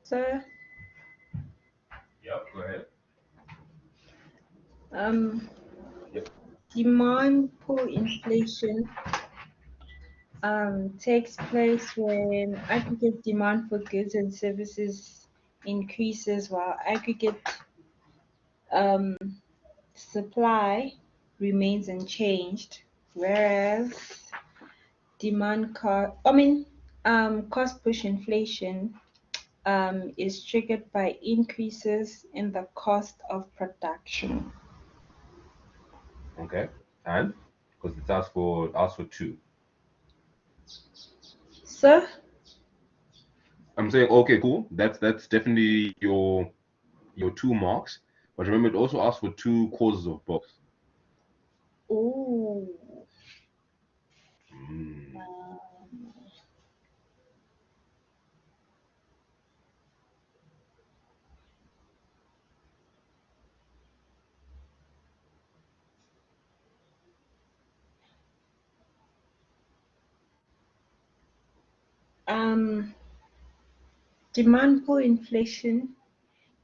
So, Yep, go ahead. Yep. demand pull inflation takes place when aggregate demand for goods and services increases while aggregate um, supply remains unchanged, whereas cost push inflation is triggered by increases in the cost of production. Okay. And because it's asked for two. So, I'm saying okay, cool. That's definitely your 2 marks. But remember, it also asks for 2 causes of both. ooh, Mm. demand pull inflation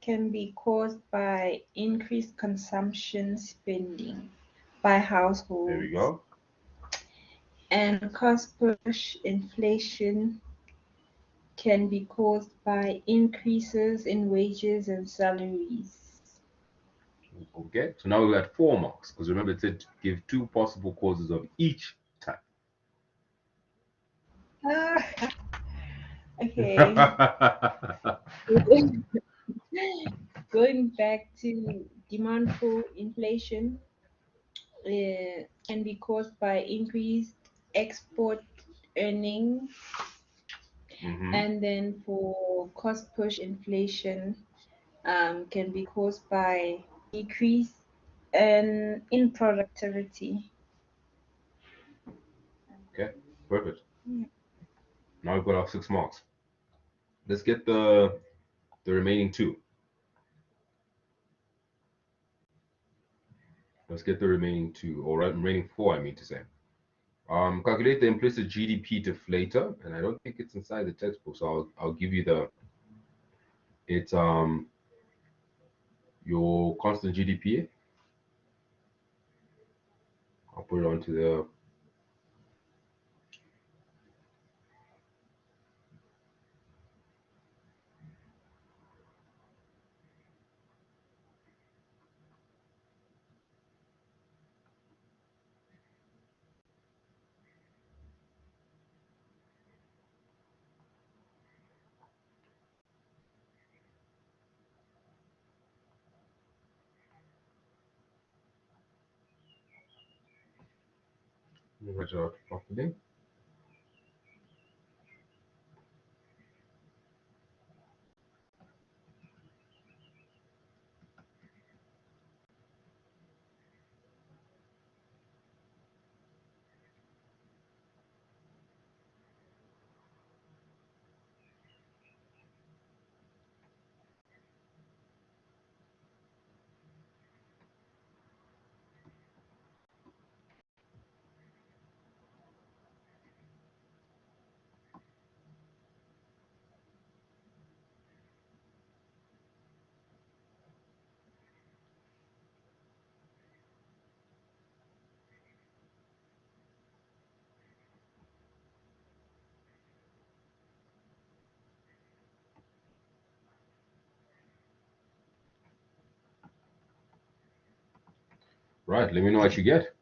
can be caused by increased consumption spending by There we households, go. and cost push inflation can be caused by increases in wages and salaries. Okay. So now we're at 4 marks because remember it said give 2 possible causes of each type. Ah, okay. Going back to demand pull inflation, can be caused by increased export earnings, Mm-hmm. and then for cost push inflation, can be caused by decrease in productivity. Okay. Perfect. Yeah. Now we've got our 6 marks. Let's get the remaining 2. Let's get the remaining 2, or remaining 4, I mean to say. Calculate the implicit GDP deflator, and I don't think it's inside the textbook, so I'll give you it's your constant GDP. I'll put it onto the write it out properly. Right, let me know what you get.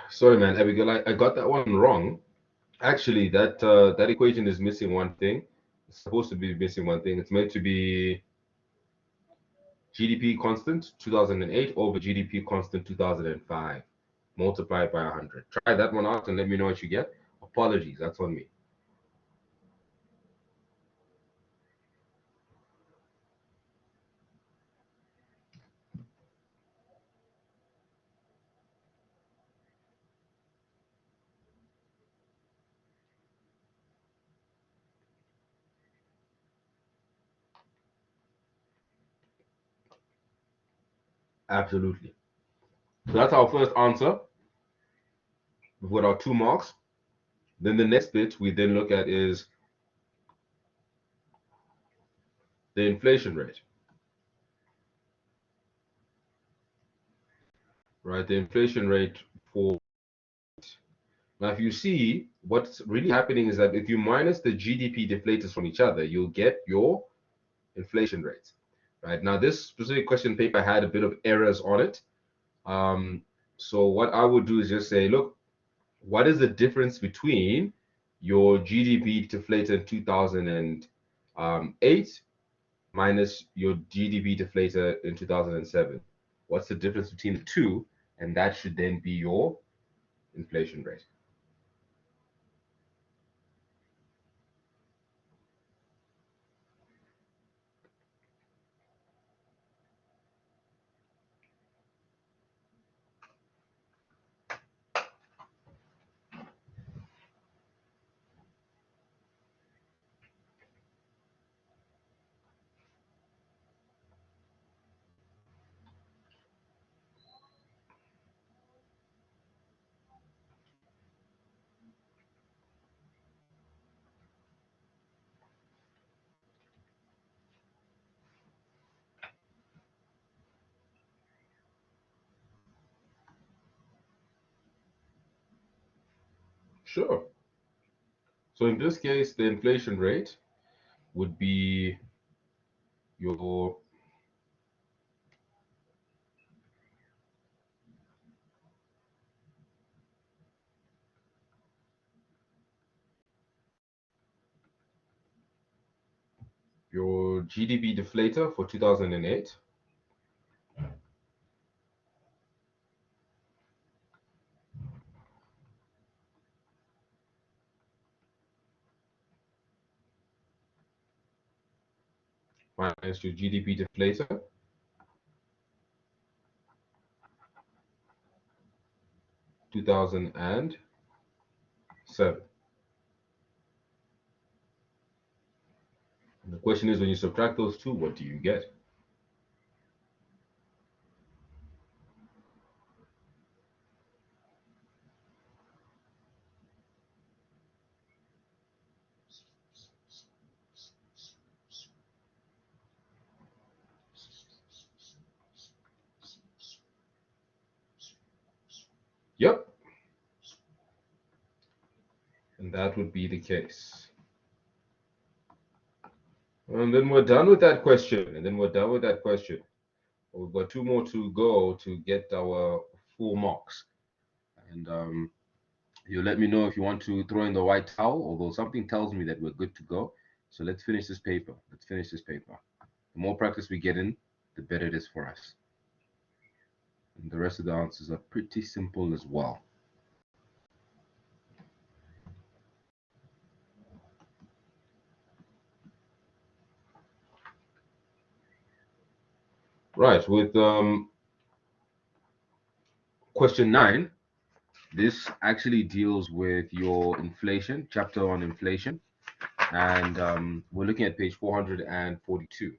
Sorry, man, Abigail, I got that one wrong. Actually, that equation is missing one thing. It's supposed to be missing one thing. It's meant to be GDP constant 2008 over GDP constant 2005 multiplied by 100. Try that one out and let me know what you get. Apologies, that's on me. Absolutely. So that's our first answer. We've got our 2 marks. Then the next bit we then look at is the inflation rate. Right, the inflation rate for now, if you see what's really happening is that if you minus the GDP deflators from each other, you'll get your inflation rate. Right now, this specific question paper had a bit of errors on it. So what I would do is just say, look, what is the difference between your GDP deflator in 2008 minus your GDP deflator in 2007? What's the difference between the two? And that should then be your inflation rate. Sure. So in this case, the inflation rate would be your GDP deflator for 2008 minus your GDP deflator 2007. And the question is, when you subtract those two, what do you get? Yep. And that would be the case. And then we're done with that question. We've got two more to go to get our full marks. And you let me know if you want to throw in the white towel, although something tells me that we're good to go. So let's finish this paper. Let's finish this paper. The more practice we get in, the better it is for us. And the rest of the answers are pretty simple as well. Right, with question 9, this actually deals with your inflation, chapter on inflation. And we're looking at page 442.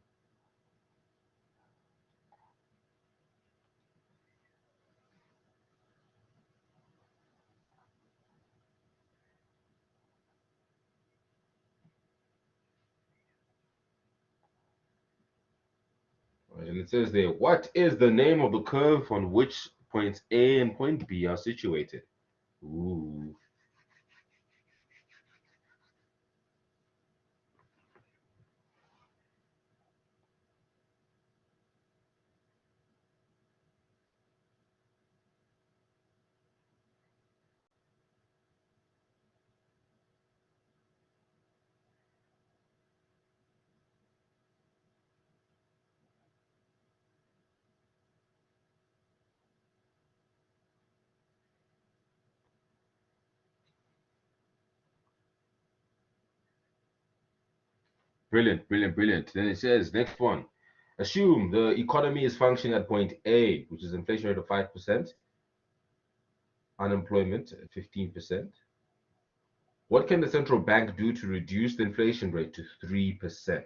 Right, and it says there, what is the name of the curve on which points A and point B are situated? Ooh. Brilliant, brilliant, brilliant. Then it says, next one. Assume the economy is functioning at point A, which is inflation rate of 5%, unemployment at 15%. What can the central bank do to reduce the inflation rate to 3%?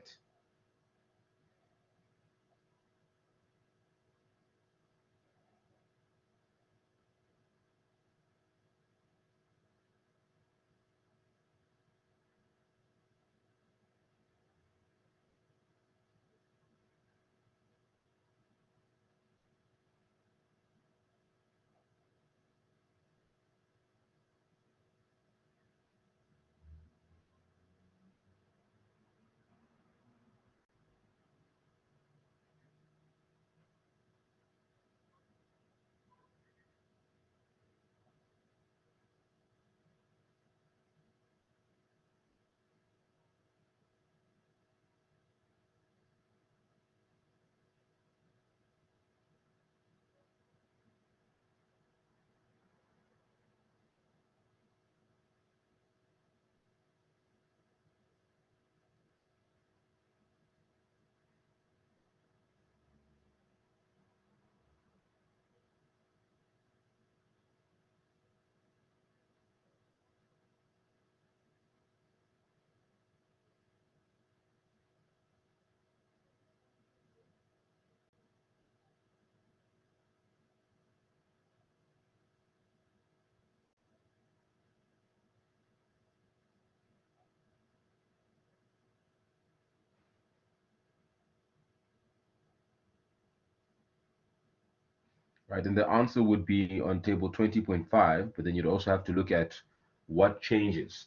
Right, and the answer would be on table 20.5, but then you'd also have to look at what changes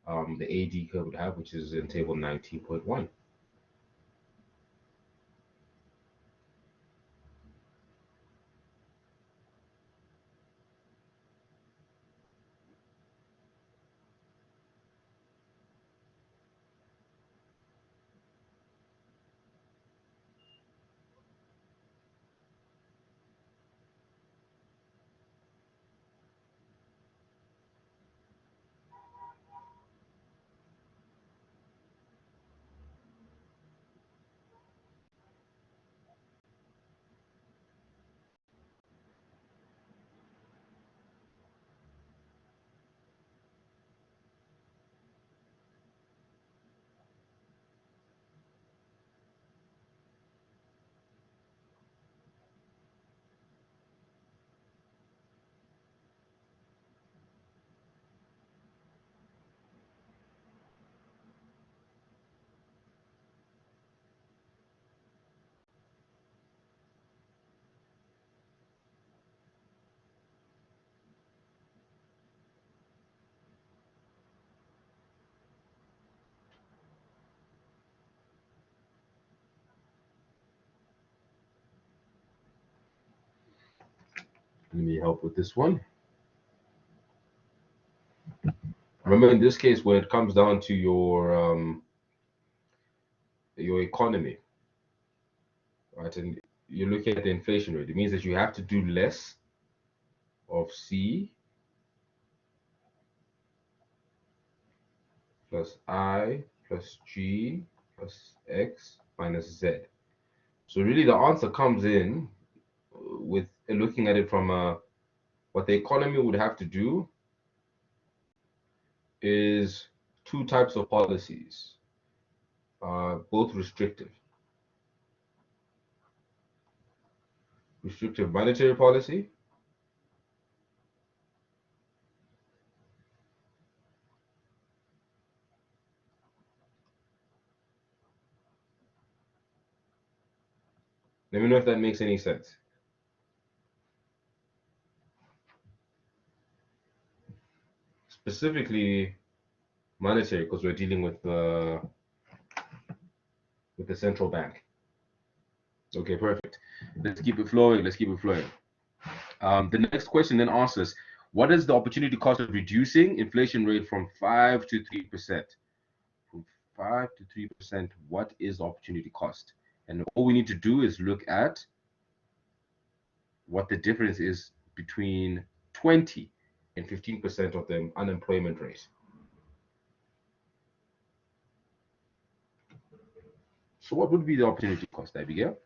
the AD curve would have, which is in table 19.1. Let me help with this one. Remember, in this case, when it comes down to your economy, right, and you're looking at the inflation rate, it means that you have to do less of C plus I plus G plus X minus Z. So really the answer comes in with looking at it from what the economy would have to do is two types of policies, both restrictive. Restrictive monetary policy let me know if that makes any sense. Specifically monetary, because we're dealing with the central bank. Okay, perfect. Let's keep it flowing. Let's keep it flowing. The next question then asks us, what is the opportunity cost of reducing inflation rate from 5 to 3%? From 5 to 3%, what is the opportunity cost? And all we need to do is look at what the difference is between 20 and 15% of the unemployment rate. So what would be the opportunity cost, Abigail?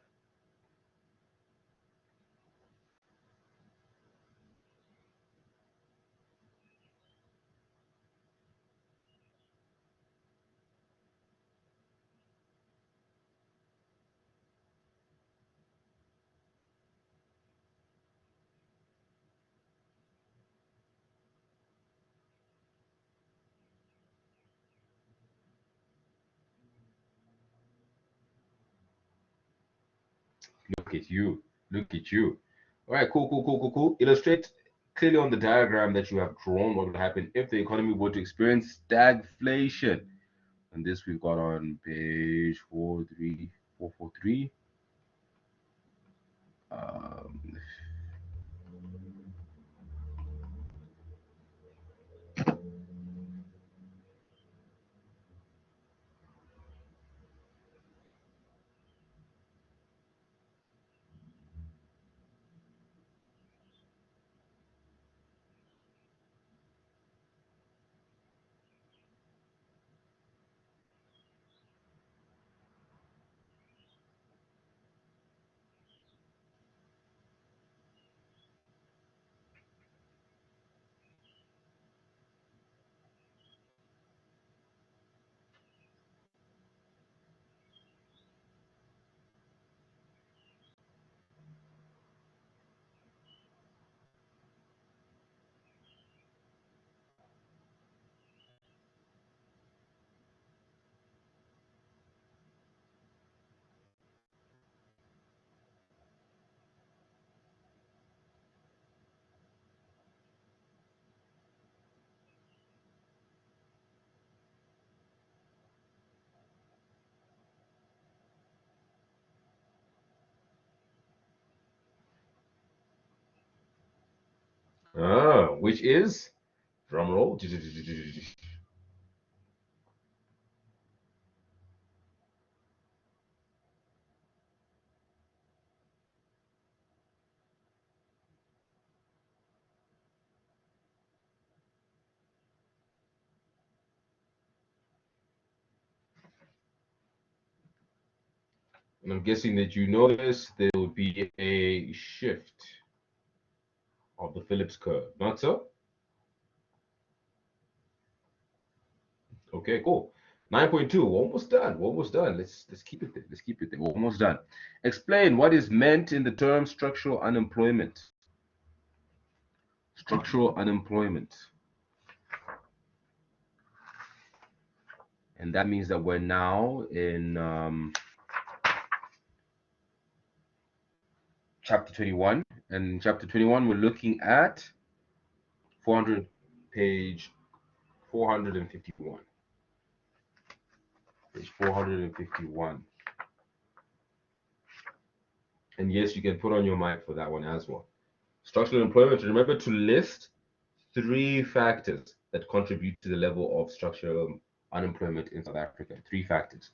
Look at you. Look at you. All right, cool. Illustrate clearly on the diagram that you have drawn what would happen if the economy were to experience stagflation. And this we've got on page 443. Um, which is, drum roll. And I'm guessing that you notice there will be a shift of the Phillips curve, not so? Okay, cool. 9.2, we're almost done. We're almost done. Let's keep it there. Let's keep it there. We're almost done. Explain what is meant in the term structural unemployment. Structural unemployment. And that means that we're now in chapter 21. And in chapter 21, we're looking at page 451. Page 451. And yes, you can put on your mic for that one as well. Structural employment, remember to list 3 factors that contribute to the level of structural unemployment in South Africa. 3 factors.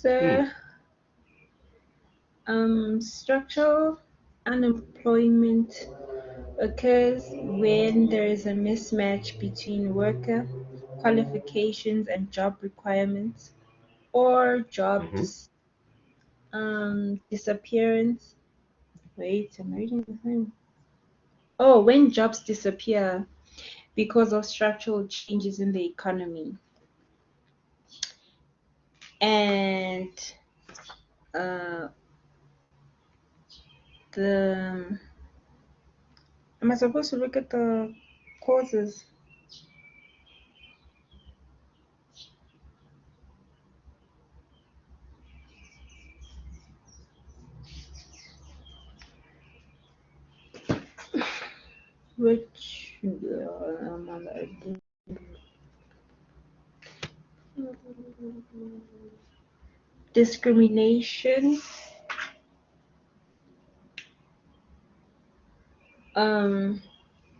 So, structural unemployment occurs when there is a mismatch between worker qualifications and job requirements, or job disappearance. Wait, I'm reading the thing. Oh, when jobs disappear because of structural changes in the economy. And the am I supposed to look at the causes? Which discrimination,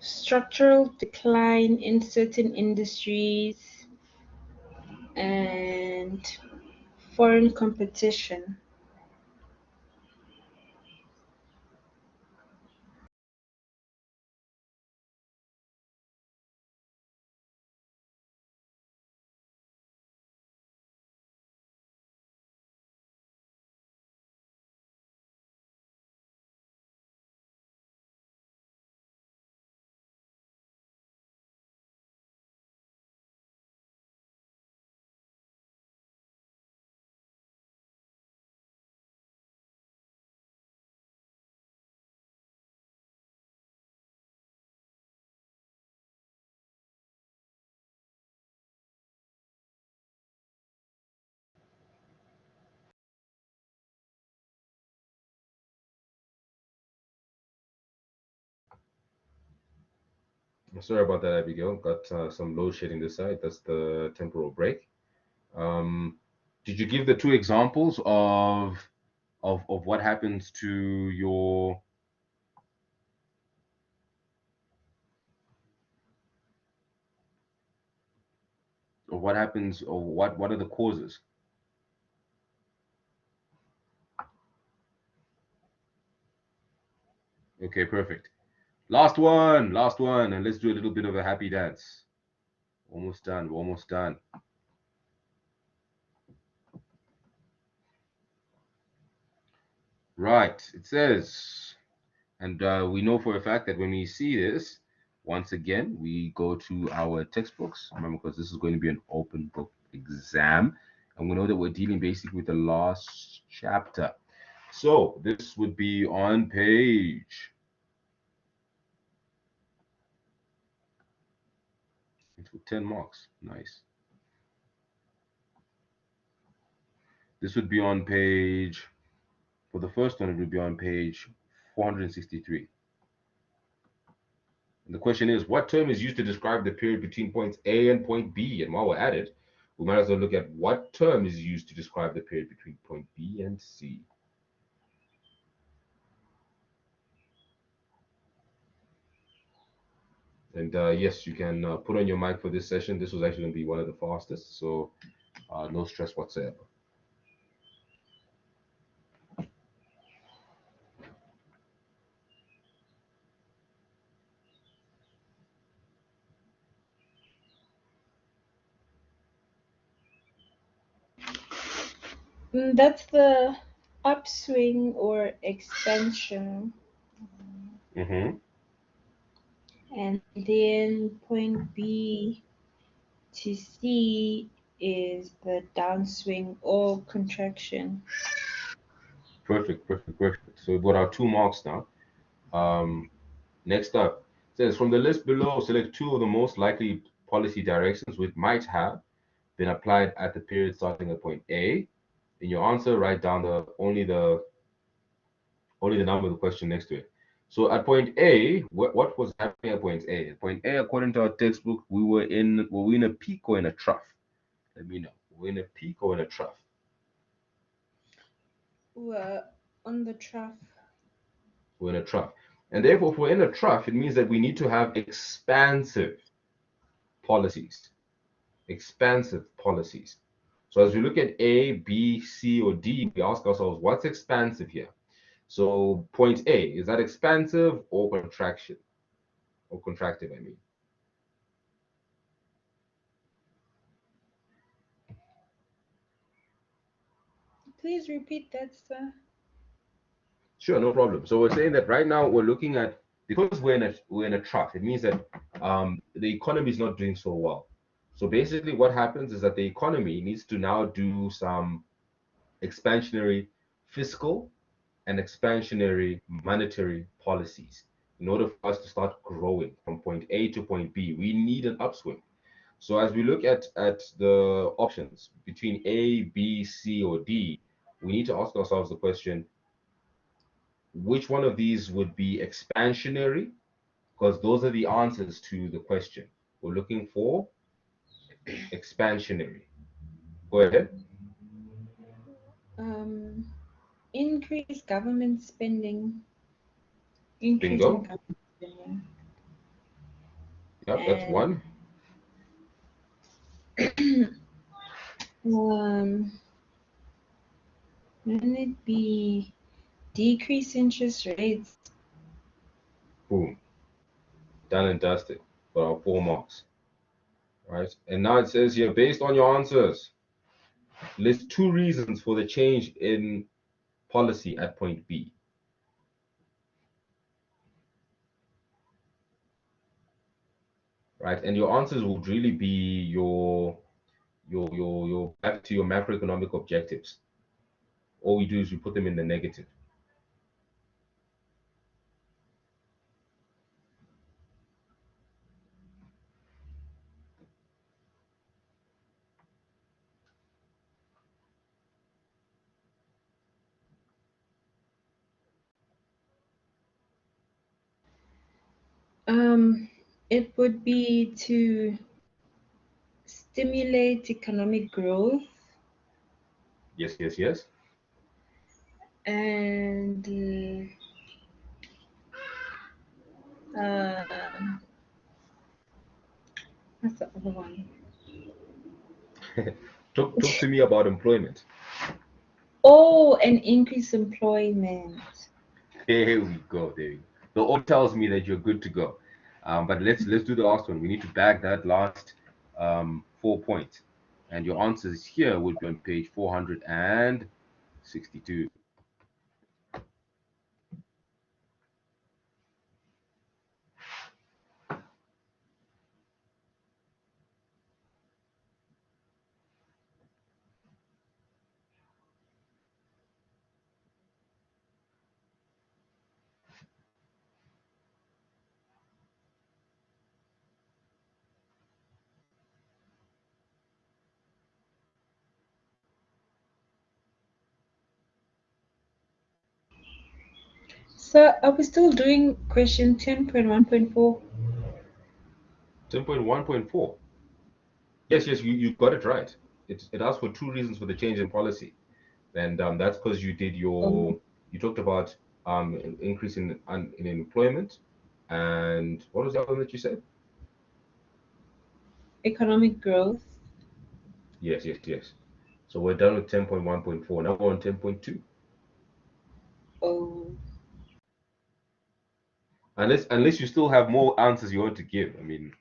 structural decline in certain industries, and foreign competition. Sorry about that, Abigail. Got some load shedding this side. That's the temporal break. Did you give the 2 examples of what happens to your or what happens or what are the causes? Okay, perfect. Last one, and let's do a little bit of a happy dance. Almost done, we're almost done. Right, it says, and we know for a fact that when we see this, once again, we go to our textbooks. Remember, because this is going to be an open book exam, and we know that we're dealing basically with the last chapter. So this would be on page. It's with 10 marks. Nice. This would be on page, for the first one, it would be on page 463. And the question is, what term is used to describe the period between points A and point B? And while we're at it, we might as well look at what term is used to describe the period between point B and C. And yes, you can put on your mic for this session. This was actually going to be one of the fastest, so no stress whatsoever. That's the upswing or expansion. Mm-hmm. And then point B to C is the downswing or contraction. Perfect, perfect, perfect. So we've got our 2 marks now. Next up, it says from the list below, select 2 of the most likely policy directions which might have been applied at the period starting at point A. In your answer, write down only the number of the question next to it. So at point A, what was happening at point A? At point A, according to our textbook, were we in a peak or in a trough? Let me know. We're in a peak or in a trough? We're on the trough. We're in a trough. And therefore, if we're in a trough, it means that we need to have expansive policies. Expansive policies. So as we look at A, B, C, or D, we ask ourselves, what's expansive here? So point A, is that expansive or contraction? Or contractive, I mean. Please repeat that, sir. Sure, no problem. So we're saying that right now we're looking at, because we're in a trough, it means that the economy is not doing so well. So basically what happens is that the economy needs to now do some expansionary fiscal and expansionary monetary policies in order for us to start growing from point A to point B. We need an upswing. So as we look at the options between A, B, C, or D, we need to ask ourselves the question, which one of these would be expansionary? Because those are the answers to the question. We're looking for expansionary. Go ahead. Increase government spending. Increase Bingo. in government spending. Yep, that's one. Wouldn't it be decrease interest rates? Boom. Done and dusted for our 4 marks. Right. And now it says here, based on your answers, list 2 reasons for the change in policy at point B. Right. And your answers would really be your back to your macroeconomic objectives. All we do is we put them in the negative. It would be to stimulate economic growth. Yes, yes, yes. And what's the other one? Talk to me about employment. Oh, and increase employment. There we go. There we go. The all tells me that you're good to go. But let's do the last one. We need to bag that last 4 points. And your answers here would be on page 462. So are we still doing question 10.1.4? 10.1.4. Yes, you got it right. It asks for 2 reasons for the change in policy. And that's because you did you talked about increase in employment, and what was the other one that you said? Economic growth. Yes, yes, yes. So we're done with 10.1.4. Now we're on 10.2. Oh. Unless you still have more answers you want to give. I mean,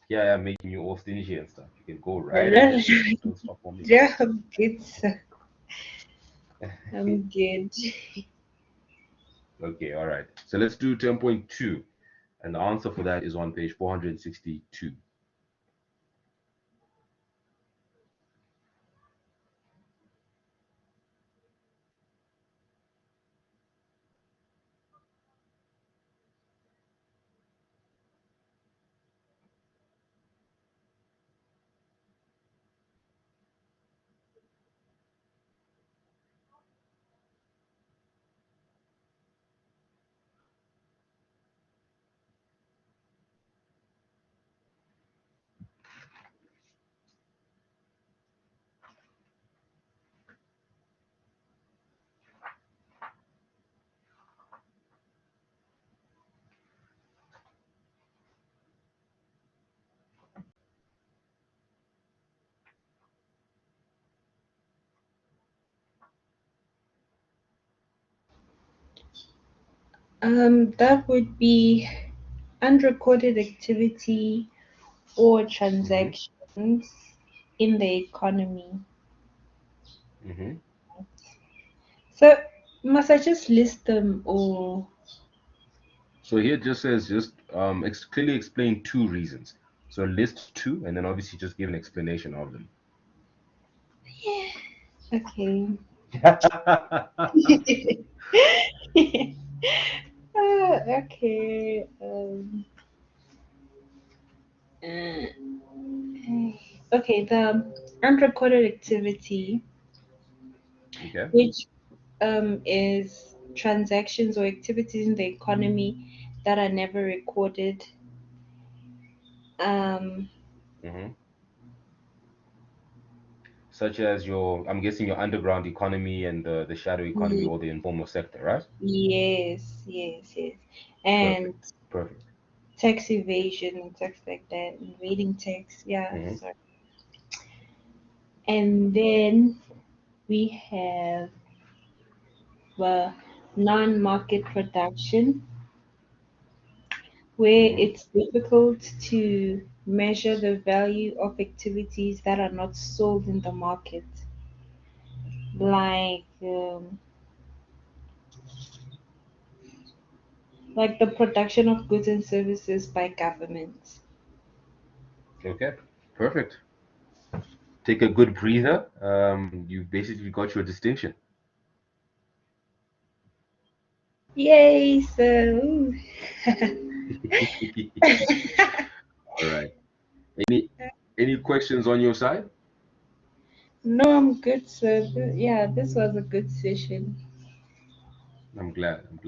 here I am making you all stingy and stuff. You can go right ahead. Don't stop for me. Yeah, I'm good, sir. I'm good. Okay, all right. So let's do 10.2. And the answer for that is on page 462. That would be unrecorded activity or transactions in the economy. Mm-hmm. So must I just list them or? So here it just says clearly explain 2 reasons. So list 2, and then obviously just give an explanation of them. Okay. Okay. Okay, the unrecorded activity, Okay. which is transactions or activities in the economy that are never recorded. Um, Mm-hmm. Such as I'm guessing your underground economy and the shadow economy y- or the informal sector, right? yes, yes, yes. And Perfect. Perfect. tax evasion and stuff like that, invading tax. Yeah, Mm-hmm. sorry. And then we have non-market production, where Mm-hmm. it's difficult to measure the value of activities that are not sold in the market, like like the production of goods and services by governments. Okay. Perfect. Take a good breather. You basically got your distinction. Yay! So, All right. Any any questions on your side? no, I'm good, sir. Yeah, this was a good session. I'm glad. I'm glad.